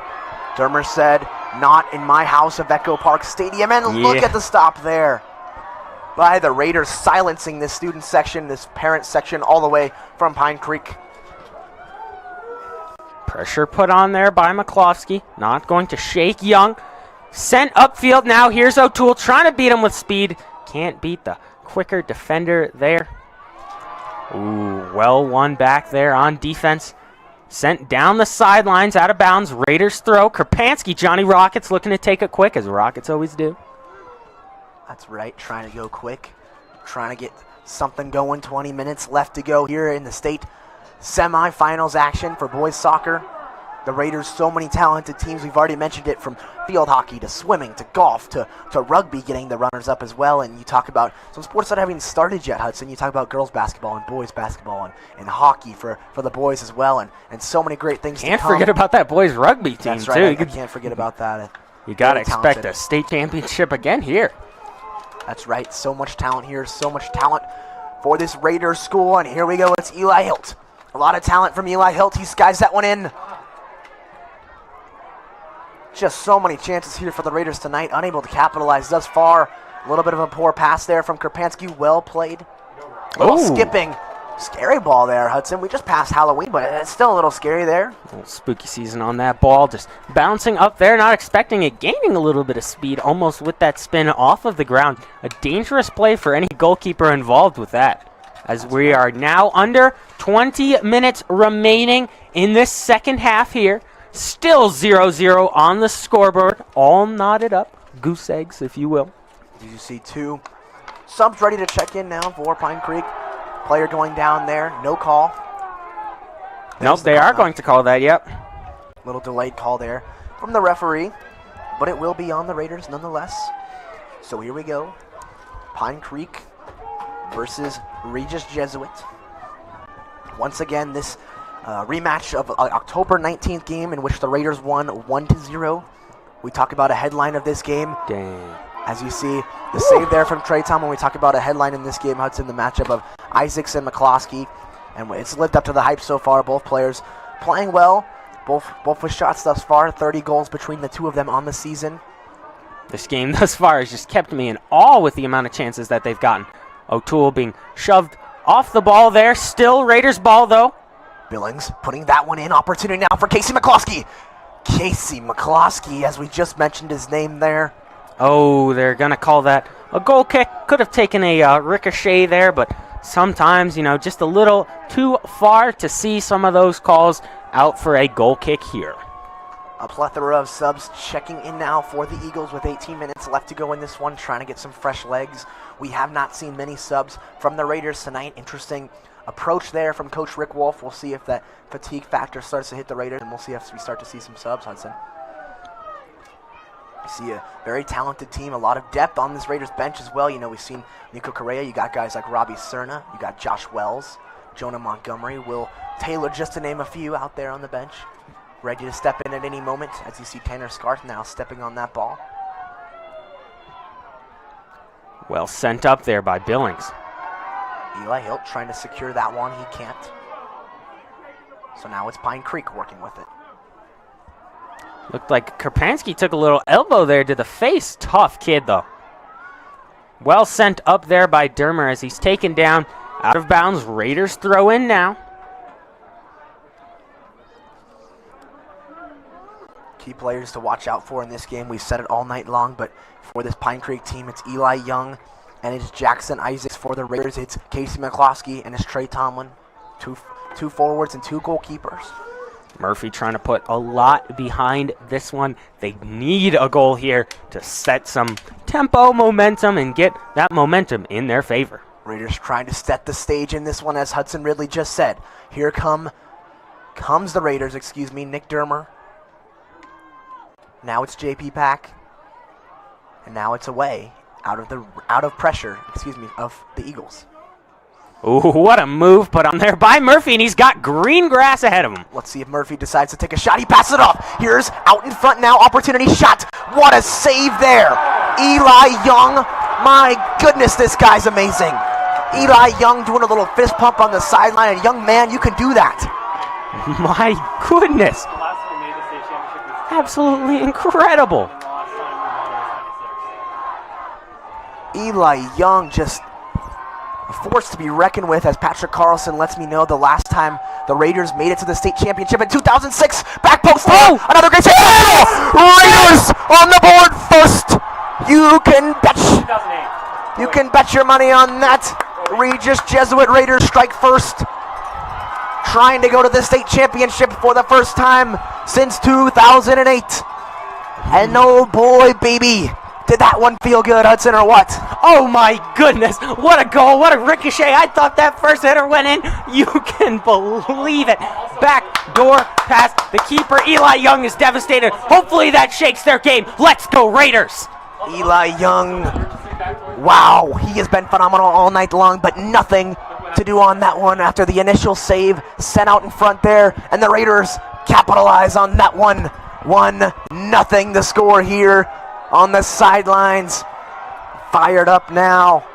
Dermer said, not in my house of Echo Park Stadium, and look at the stop there by the Raiders, silencing this student section, this parent section, all the way from Pine Creek. Pressure put on there by McCloskey. Not going to shake Young. Sent upfield now. Here's O'Toole trying to beat him with speed. Can't beat the quicker defender there. Ooh, well won back there on defense. Sent down the sidelines, out of bounds. Raiders throw. Kerpansky, Johnny Rockets looking to take it quick, as Rockets always do. That's right, trying to go quick. Trying to get something going. 20 minutes left to go here in the state semifinals action for boys soccer. The Raiders, so many talented teams. We've already mentioned it, from field hockey to swimming to golf to rugby, getting the runners up as well. And you talk about some sports that haven't even started yet, Hudson. You talk about girls basketball and boys basketball and hockey for the boys as well. And so many great things Can't to come. forget about that boys rugby team, That's right, too. I can't forget about that. You got to Very expect talented. a state championship again here. That's right, so much talent here, so much talent for this Raiders school. And here we go, it's Eli Hilt. A lot of talent from Eli Hilt. He skies that one in. Just so many chances here for the Raiders tonight. Unable to capitalize thus far. A little bit of a poor pass there from Kerpansky. Well played. Little skipping. Scary ball there, Hudson. We just passed Halloween, but it's still a little scary there. A little spooky season on that ball. Just bouncing up there, not expecting it. Gaining a little bit of speed almost with that spin off of the ground. A dangerous play for any goalkeeper involved with that. As we are now under 20 minutes remaining in this second half here. Still 0-0 on the scoreboard. All knotted up. Goose eggs, if you will. You see two subs ready to check in now for Pine Creek. Player going down there. No call. Nope, they are going to call that, yep. Little delayed call there from the referee, but it will be on the Raiders nonetheless. So here we go. Pine Creek versus Regis Jesuit. Once again, this rematch of October 19th game in which the Raiders won 1-0. We talk about a headline of this game. Dang. As you see, the save there from Trey Tom when we talk about a headline in this game, Hudson, the matchup of Isaacs and McCloskey. And it's lived up to the hype so far. Both players playing well, both with shots thus far. 30 goals between the two of them on the season. This game thus far has just kept me in awe with the amount of chances that they've gotten. O'Toole being shoved off the ball there. Still Raiders ball, though. Billings putting that one in. Opportunity now for Casey McCloskey. Casey McCloskey, as we just mentioned his name there. Oh, they're going to call that a goal kick. Could have taken a ricochet there, but sometimes, just a little too far to see some of those calls out for a goal kick here. A plethora of subs checking in now for the Eagles with 18 minutes left to go in this one, trying to get some fresh legs. We have not seen many subs from the Raiders tonight. Interesting approach there from Coach Rick Wolf. We'll see if that fatigue factor starts to hit the Raiders, and we'll see if we start to see some subs, Hudson. You see a very talented team, a lot of depth on this Raiders bench as well. We've seen Nico Correa. You got guys like Robbie Cerna. You got Josh Wells, Jonah Montgomery, Will Taylor, just to name a few out there on the bench. Ready to step in at any moment, as you see Tanner Scarth now stepping on that ball. Well sent up there by Billings. Eli Hilt trying to secure that one. He can't. So now it's Pine Creek working with it. Looked like Karpansky took a little elbow there to the face. Tough kid, though. Well sent up there by Dermer as he's taken down. Out of bounds. Raiders throw in now. Key players to watch out for in this game. We've said it all night long, but for this Pine Creek team, it's Eli Young and it's Jackson Isaacs. For the Raiders, it's Casey McCloskey and it's Trey Tomlin. Two forwards and two goalkeepers. Murphy trying to put a lot behind this one. They need a goal here to set some tempo, momentum, and get that momentum in their favor. Raiders trying to set the stage in this one, as Hudson Ridley just said. Here comes the Raiders, Nick Dermer. Now it's JP Pack. And now it's away, out of pressure, of the Eagles. Ooh, what a move put on there by Murphy, and he's got green grass ahead of him. Let's see if Murphy decides to take a shot. He passes it off. Here's out in front now, opportunity shot. What a save there. Eli Young, my goodness, this guy's amazing. Eli Young doing a little fist pump on the sideline, and young man, you can do that. My goodness. Absolutely incredible. Eli Young just a force to be reckoned with, as Patrick Carlson lets me know the last time the Raiders made it to the state championship in 2006. Back post. Oh! Another great save. Raiders on the board first. You can bet your money on that. Regis Jesuit Raiders strike first. Trying to go to the state championship for the first time since 2008. And oh boy, baby, did that one feel good, Hudson, or what? Oh my goodness, what a goal, what a ricochet. I thought that first hitter went in. You can believe it. Back door pass, the keeper, Eli Young, is devastated. Hopefully that shakes their game. Let's go Raiders. Eli Young, wow, he has been phenomenal all night long, but nothing to do on that one after the initial save sent out in front there, and the Raiders capitalize on that one. 1-0 the score here on the sidelines. Fired up now.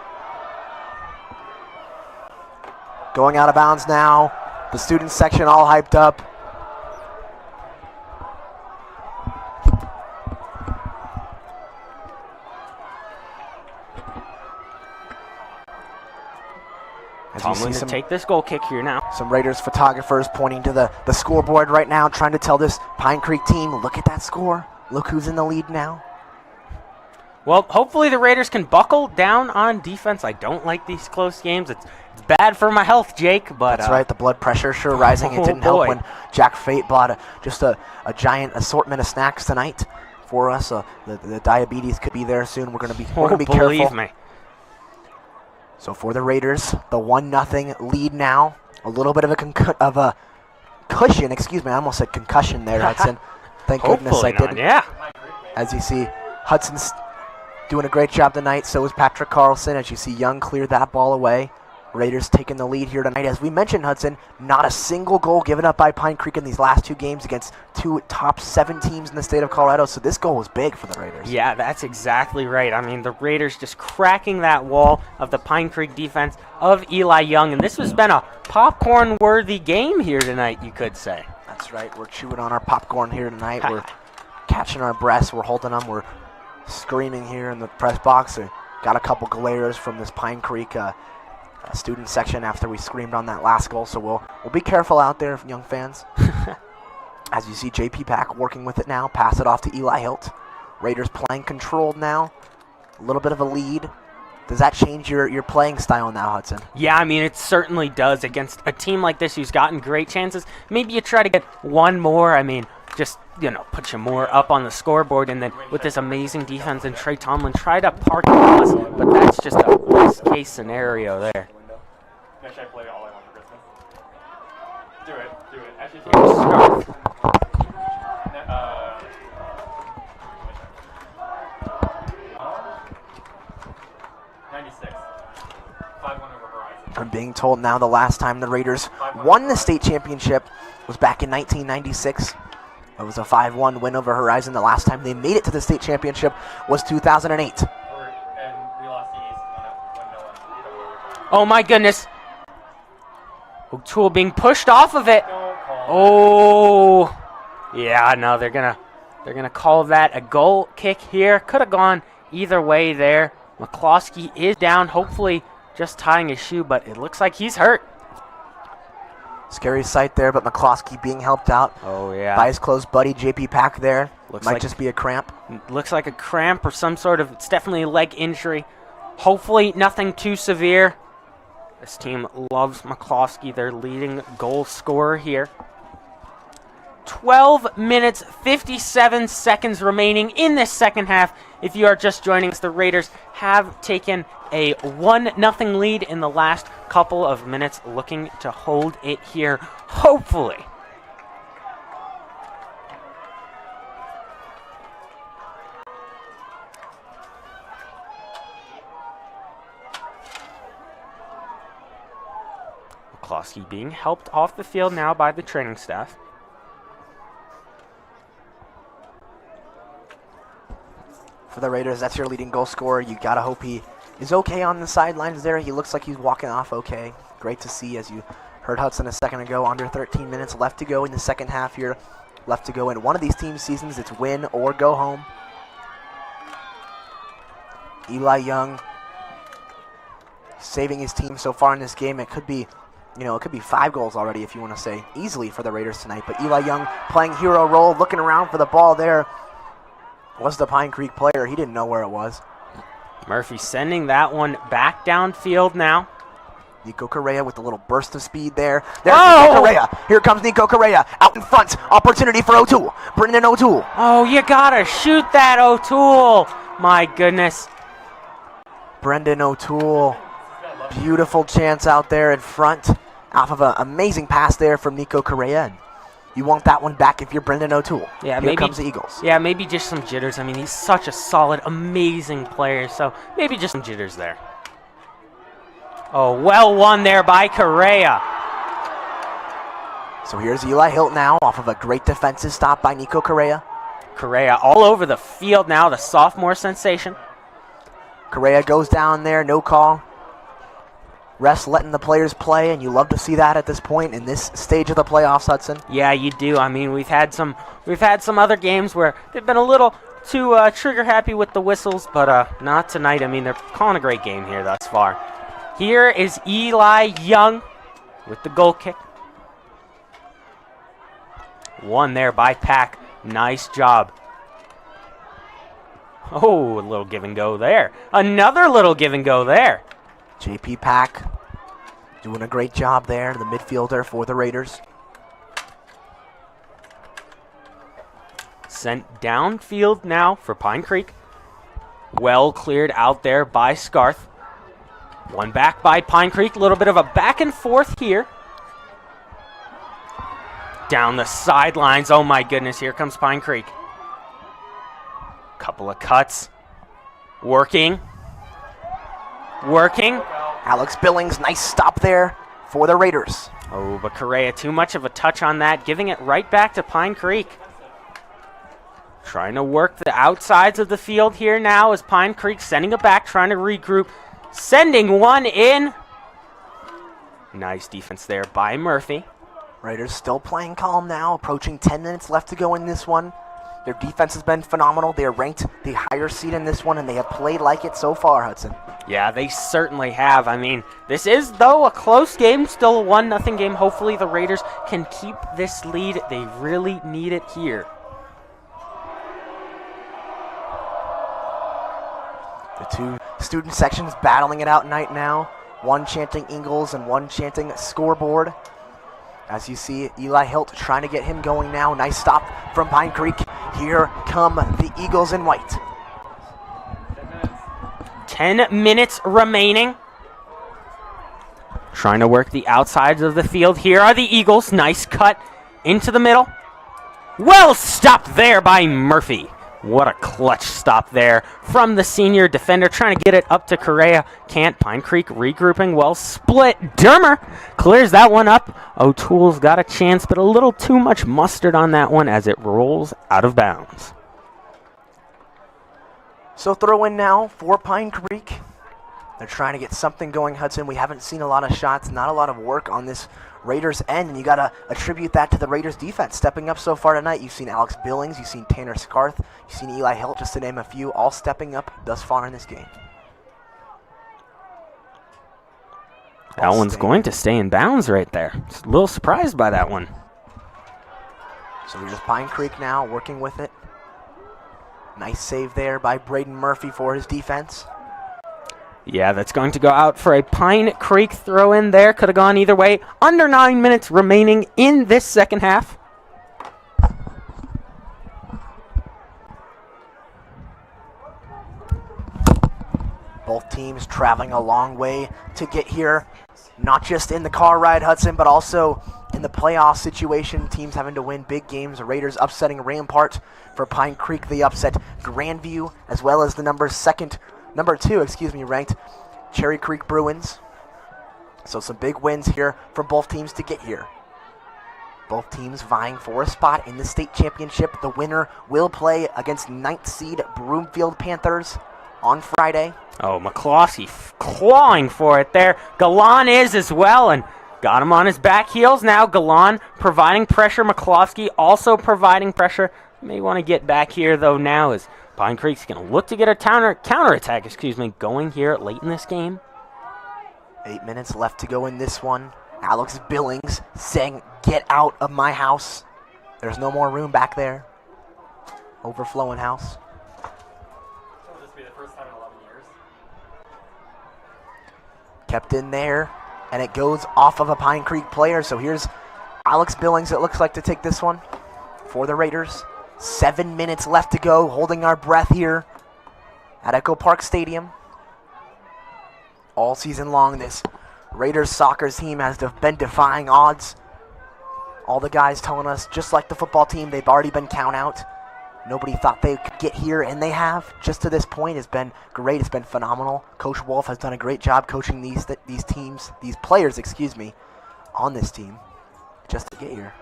Going out of bounds now. The student section all hyped up. Tomlin to take this goal kick here now. Some Raiders photographers pointing to the scoreboard right now, trying to tell this Pine Creek team, look at that score. Look who's in the lead now. Well, hopefully the Raiders can buckle down on defense. I don't like these close games. It's bad for my health, Jake. But that's right. The blood pressure sure rising. It didn't help when Jack Fate bought just a giant assortment of snacks tonight for us. The diabetes could be there soon. We're gonna be careful. Believe me. So for the Raiders, the 1-0 lead now. A little bit of a cushion. Excuse me, I almost said concussion there, Hudson. Thank goodness I didn't. Yeah. As you see, Hudson's doing a great job tonight. So is Patrick Carlson. As you see, Young cleared that ball away. Raiders taking the lead here tonight. As we mentioned, Hudson, not a single goal given up by Pine Creek in these last two games against two top 7 teams in the state of Colorado. So this goal was big for the Raiders. Yeah, that's exactly right. I mean, the Raiders just cracking that wall of the Pine Creek defense of Eli Young. And this has been a popcorn-worthy game here tonight, you could say. That's right. We're chewing on our popcorn here tonight. We're catching our breaths. We're holding them. We're screaming here in the press box. Got a couple glares from this Pine Creek student section after we screamed on that last goal, so we'll be careful out there, young fans. As you see, JP Pack working with it now, pass it off to Eli Hilt. Raiders playing controlled now, a little bit of a lead. Does that change your playing style now, Hudson? Yeah, I mean, it certainly does. Against a team like this who's gotten great chances, maybe you try to get one more. I mean, just, put you more up on the scoreboard. And then with this amazing defense and Trey Tomlin, try to park the bus. But that's just a best-case scenario there. Next, I play all I want for Christmas. Do it. Actually, take a scarf. 96. 5-1 over Horizon. I'm being told now the last time the Raiders won the state championship was back in 1996. It was a 5-1 win over Horizon. The last time they made it to the state championship was 2008. And we lost the East. Oh my goodness. O'Toole being pushed off of it. Oh. Yeah, no, they're gonna call that a goal kick here. Could have gone either way there. McCloskey is down, hopefully just tying his shoe, but it looks like he's hurt. Scary sight there, but McCloskey being helped out Oh yeah. by his close buddy JP Pack there. Looks Might like- just be a cramp. Looks like a cramp or some sort of, it's definitely a leg injury. Hopefully nothing too severe. This team loves McCloskey, their leading goal scorer here. 12 minutes, 57 seconds remaining in this second half. If you are just joining us, the Raiders have taken a 1-0 lead in the last couple of minutes, looking to hold it here, hopefully. McCloskey being helped off the field now by the training staff. For the Raiders, that's your leading goal scorer. You gotta hope he is okay on the sidelines there. He looks like he's walking off okay. Great to see, as you heard Hudson a second ago. Under 13 minutes left to go in the second half here. Left to go in one of these team seasons. It's win or go home. Eli Young saving his team so far in this game. It could be, it could be 5 goals already if you want to say easily for the Raiders tonight. But Eli Young playing hero role, looking around for the ball there. Was the Pine Creek player. He didn't know where it was. Murphy sending that one back downfield now. Nico Correa with a little burst of speed there. There's Nico Correa. Here comes Nico Correa. Out in front. Opportunity for O'Toole. Brendan O'Toole. Oh, you gotta shoot that, O'Toole. My goodness. Brendan O'Toole. Beautiful chance out there in front. Off of an amazing pass there from Nico Correa. And you want that one back if you're Brendan O'Toole. Yeah, Here maybe comes the Eagles. Yeah, maybe just some jitters. I mean, he's such a solid, amazing player, so maybe just some jitters there. Oh, well won there by Correa. So here's Eli Hilt now off of a great defensive stop by Nico Correa. Correa all over the field now, the sophomore sensation. Correa goes down there, no call. Refs letting the players play, and you love to see that at this point in this stage of the playoffs, Hudson. Yeah, you do. I mean, we've had some other games where they've been a little too trigger happy with the whistles, but not tonight. I mean, they're calling a great game here thus far. Here is Eli Young with the goal kick. One there by Pack. Nice job. Oh, a little give and go there. Another little give and go there. JP Pack doing a great job there, the midfielder for the Raiders. Sent downfield now for Pine Creek. Well cleared out there by Scarth. One back by Pine Creek. A little bit of a back and forth here. Down the sidelines. Oh my goodness, here comes Pine Creek. Couple of cuts. Working. Alex Billings, nice stop there for the Raiders. Oh, but Correa, too much of a touch on that, giving it right back to Pine Creek. Trying to work the outsides of the field here now as Pine Creek sending it back, trying to regroup. Sending one in. Nice defense there by Murphy. Raiders still playing calm now, approaching 10 minutes left to go in this one. Their defense has been phenomenal. They are ranked the higher seed in this one, and they have played like it so far, Hudson. Yeah, they certainly have. I mean, this is, though, a close game, still a 1-0 game. Hopefully the Raiders can keep this lead. They really need it here. The two student sections battling it out night now. One chanting Ingles and one chanting scoreboard. As you see, Eli Hilt trying to get him going now. Nice stop from Pine Creek. Here come the Eagles in white. 10 minutes remaining. Trying to work the outsides of the field. Here are the Eagles. Nice cut into the middle. Well stopped there by Murphy. What a clutch stop there from the senior defender, trying to get it up to Correa. Can't. Pine Creek regrouping. Well split. Dermer clears that one up. O'Toole's got a chance, but a little too much mustard on that one as it rolls out of bounds. So throw in now for Pine Creek. They're trying to get something going, Hudson. We haven't seen a lot of shots, not a lot of work on this Raiders end, and you got to attribute that to the Raiders defense stepping up so far tonight. You've seen Alex Billings, you've seen Tanner Scarth, you've seen Eli Hilt, just to name a few, all stepping up thus far in this game. That one's going to stay in bounds right there. Just a little surprised by that one. So here's Pine Creek now working with it. Nice save there by Braden Murphy for his defense. Yeah, that's going to go out for a Pine Creek throw in there. Could have gone either way. Under 9 minutes remaining in this second half. Both teams traveling a long way to get here. Not just in the car ride, Hudson, but also in the playoff situation. Teams having to win big games. The Raiders upsetting Rampart. For Pine Creek, they upset Grandview, as well as the number two, ranked Cherry Creek Bruins. So some big wins here from both teams to get here. Both teams vying for a spot in the state championship. The winner will play against 9th seed Broomfield Panthers on Friday. Oh, McCloskey clawing for it there. Galan is as well, and got him on his back heels now. Galan providing pressure. McCloskey also providing pressure. May want to get back here, though, now as Pine Creek's going to look to get a counterattack, going here late in this game. 8 minutes left to go in this one. Alex Billings saying, "Get out of my house." There's no more room back there. Overflowing house. Will this be the first time in 11 years? Kept in there, and it goes off of a Pine Creek player. So here's Alex Billings, it looks like, to take this one for the Raiders. 7 minutes left to go, holding our breath here at Echo Park Stadium. All season long, this Raiders soccer team has been defying odds. All the guys telling us, just like the football team, they've already been count out. Nobody thought they could get here, and they have. Just to this point, it's been great. It's been phenomenal. Coach Wolf has done a great job coaching these players, on this team, just to get here.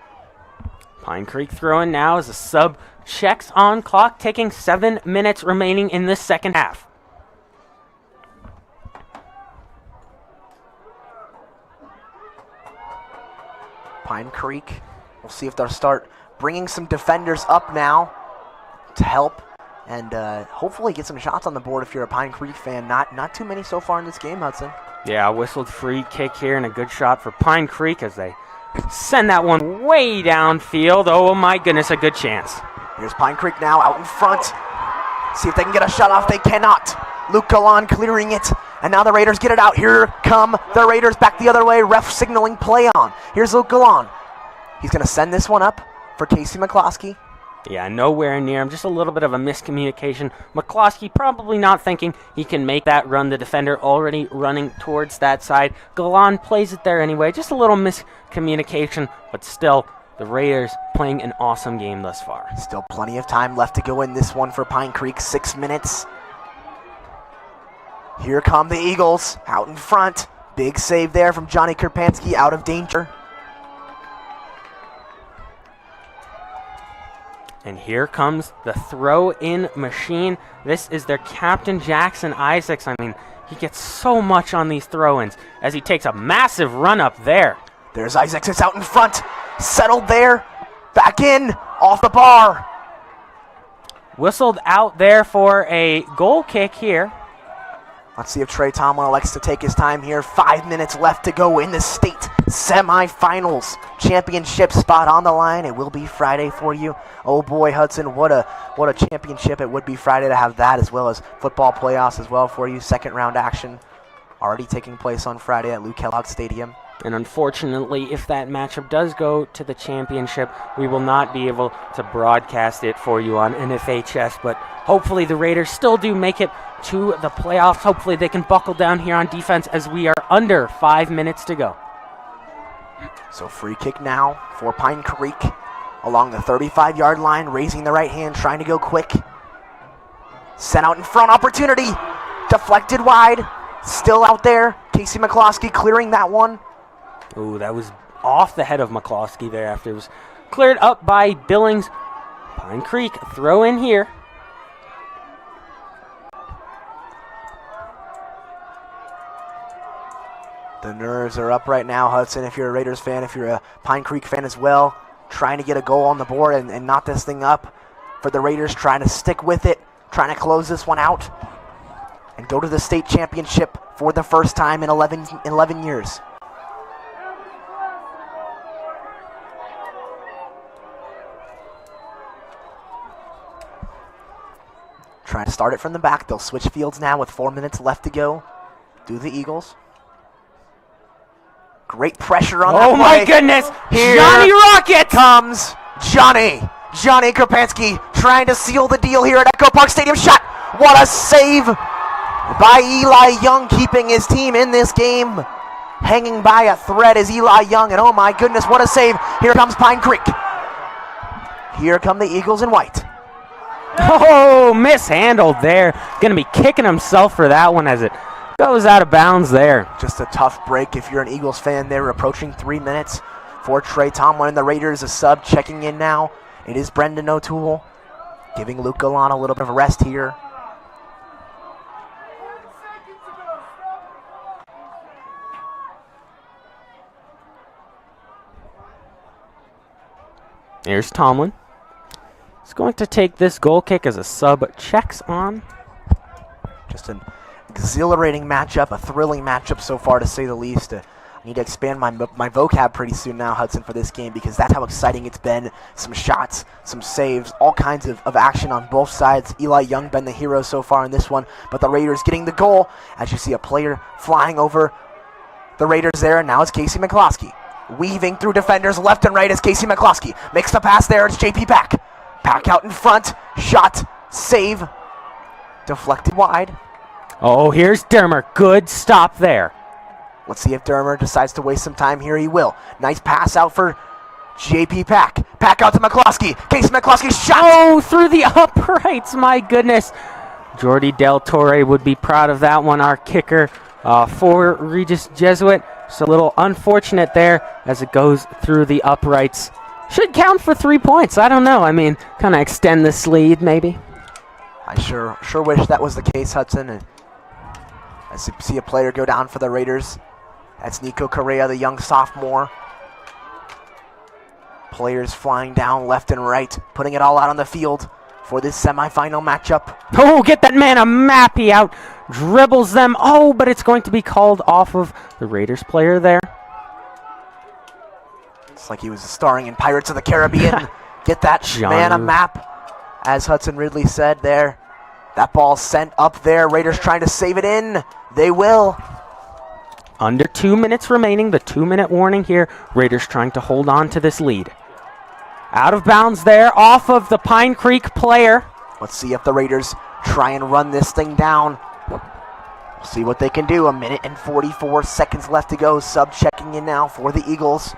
Pine Creek throwing now as a sub checks on clock, taking 7 minutes remaining in this second half. Pine Creek, we'll see if they'll start bringing some defenders up now to help and hopefully get some shots on the board if you're a Pine Creek fan. Not too many so far in this game, Hudson. Yeah, whistled free kick here and a good shot for Pine Creek as they send that one way downfield. Oh my goodness, a good chance. Here's Pine Creek now out in front. See if they can get a shot off. They cannot. Luke Galan clearing it. And now the Raiders get it out. Here come the Raiders back the other way. Ref signaling play on. Here's Luke Galan. He's going to send this one up for Casey McCloskey. Yeah, nowhere near him. Just a little bit of a miscommunication. McCloskey probably not thinking he can make that run. The defender already running towards that side. Galan plays it there anyway. Just a little miscommunication, but still, the Raiders playing an awesome game thus far. Still plenty of time left to go in this one for Pine Creek. 6 minutes. Here come the Eagles out in front. Big save there from Johnny Kerpansky, out of danger. And here comes the throw-in machine. This is their captain, Jackson Isaacs. I mean, he gets so much on these throw-ins as he takes a massive run up there. There's Isaacs. It's out in front. Settled there. Back in. Off the bar. Whistled out there for a goal kick here. Let's see if Trey Tomlin elects to take his time here. 5 minutes left to go in the state semifinals. Championship spot on the line. It will be Friday for you. Oh boy, Hudson, what a championship it would be Friday to have that, as well as football playoffs as well for you. Second round action already taking place on Friday at Lou Kellogg Stadium. And unfortunately, if that matchup does go to the championship, we will not be able to broadcast it for you on NFHS. But hopefully the Raiders still do make it to the playoffs. Hopefully they can buckle down here on defense as we are under 5 minutes to go. So free kick now for Pine Creek along the 35-yard line, raising the right hand, trying to go quick. Sent out in front, opportunity. Deflected wide. Still out there. Casey McCloskey clearing that one. Ooh, that was off the head of McCloskey there after it was cleared up by Billings. Pine Creek throw in here. The nerves are up right now, Hudson, if you're a Raiders fan, if you're a Pine Creek fan as well. Trying to get a goal on the board and knot this thing up for the Raiders, trying to stick with it, trying to close this one out and go to the state championship for the first time in 11 years. Trying to start it from the back. They'll switch fields now with 4 minutes left to go. Do the Eagles. Great pressure on that Oh my play. goodness! Here Johnny Rocket! comes Johnny Karpansky trying to seal the deal here at Echo Park Stadium. Shot! What a save by Eli Young, keeping his team in this game. Hanging by a thread is Eli Young, and oh my goodness, what a save. Here comes Pine Creek. Here come the Eagles in white. Oh, mishandled there. Gonna be kicking himself for that one as it goes out of bounds there. Just a tough break if you're an Eagles fan. They're approaching 3 minutes for Trey Tomlin and the Raiders. A sub checking in now. It is Brendan O'Toole, giving Luke Galan a little bit of a rest here. Here's Tomlin. He's going to take this goal kick as a sub checks on. Just an exhilarating matchup, a thrilling matchup so far, to say the least. I need to expand my vocab pretty soon now, Hudson, for this game, because that's how exciting it's been. Some shots, some saves, all kinds of action on both sides. Eli Young been the hero so far in this one, but the Raiders getting the goal as you see a player flying over the Raiders there, and now it's Casey McCloskey. Weaving through defenders left and right as Casey McCloskey makes the pass there. It's JP Pack. Pack out in front. Shot. Save. Deflected wide. Oh, here's Dermer. Good stop there. Let's see if Dermer decides to waste some time here. He will. Nice pass out for JP Pack. Pack out to McCloskey. Casey McCloskey shot. Oh, through the uprights. My goodness. Jordy Del Torre would be proud of that one. Our kicker for Regis Jesuit. Just a little unfortunate there as it goes through the uprights. Should count for 3 points. I don't know. I mean, kind of extend this lead maybe. I sure wish that was the case, Hudson. And as you see a player go down for the Raiders. That's Nico Correa, the young sophomore. Players flying down left and right, putting it all out on the field for this semifinal matchup. Oh, get that man a map. He out dribbles them. Oh, but it's going to be called off of the Raiders player there. It's like he was starring in Pirates of the Caribbean. Get that man a map. As Hudson Ridley said there, that ball sent up there. Raiders trying to save it in. They will. Under 2 minutes remaining. The 2-minute warning here. Raiders trying to hold on to this lead. Out of bounds there, off of the Pine Creek player. Let's see if the Raiders try and run this thing down. We'll see what they can do. 1 minute and 44 seconds left to go. Sub checking in now for the Eagles.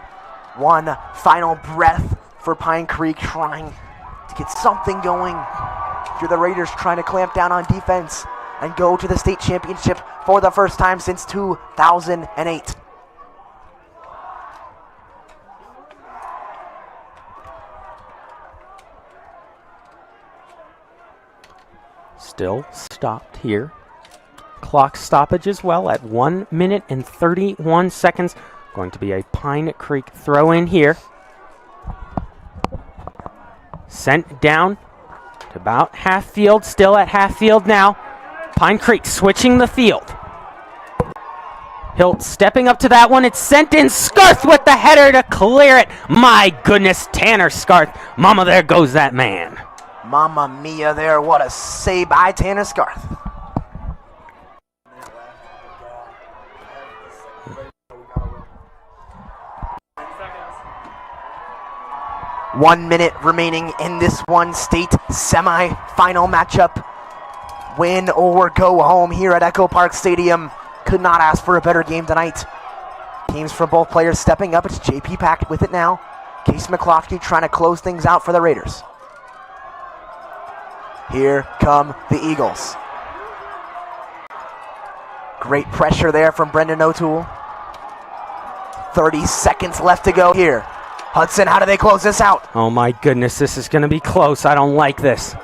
One final breath for Pine Creek, trying to get something going. If you're the Raiders, trying to clamp down on defense and go to the state championship for the first time since 2008. Still stopped here. Clock stoppage as well at 1 minute and 31 seconds. Going to be a Pine Creek throw in here. Sent down to about half field. Still at half field now. Pine Creek switching the field. Hilt stepping up to that one. It's sent in. Scarth with the header to clear it. My goodness, Tanner Scarth. Mama, there goes that man. Mamma mia there, what a save by Tanner Scarth. One minute remaining in this one state semi-final matchup. Win or go home here at Echo Park Stadium. Could not ask for a better game tonight. Teams from both players stepping up. It's JP Pack with it now. Case McCloskey trying to close things out for the Raiders. Here come the Eagles. Great pressure there from Brendan O'Toole. 30 seconds left to go here. Hudson, how do they close this out? Oh my goodness, this is going to be close. I don't like this.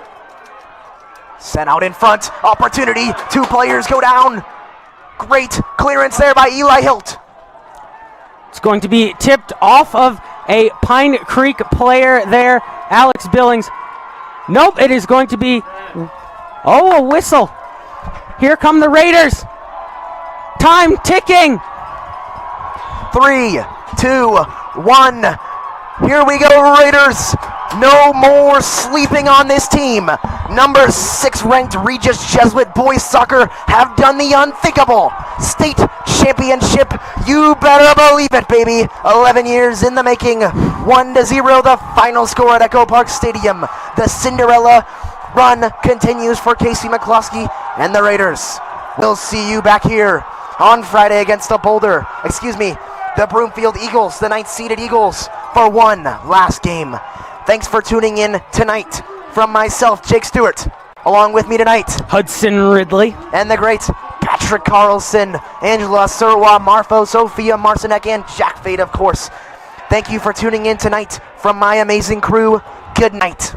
Sent out in front. Opportunity. Two players go down. Great clearance there by Eli Hilt. It's going to be tipped off of a Pine Creek player there, Alex Billings. Nope, it is going to be, a whistle. Here come the Raiders. Time ticking. 3, 2, 1. Here we go, Raiders. No more sleeping on this team. Number 6 ranked Regis Jesuit boys soccer have done the unthinkable. State championship, you better believe it, baby. 11 years in the making. 1-0 the final score at Echo Park Stadium. The Cinderella run continues for Casey McCloskey and the Raiders. We'll see you back here on Friday against the Broomfield Eagles, the 9th seeded Eagles, for one last game. Thanks for tuning in tonight. From myself, Jake Stewart, along with me tonight, Hudson Ridley. and the great Patrick Carlson, Angela Surwa, Marfo, Sophia Marcinek, and Jack Fade, of course. Thank you for tuning in tonight. From my amazing crew, good night.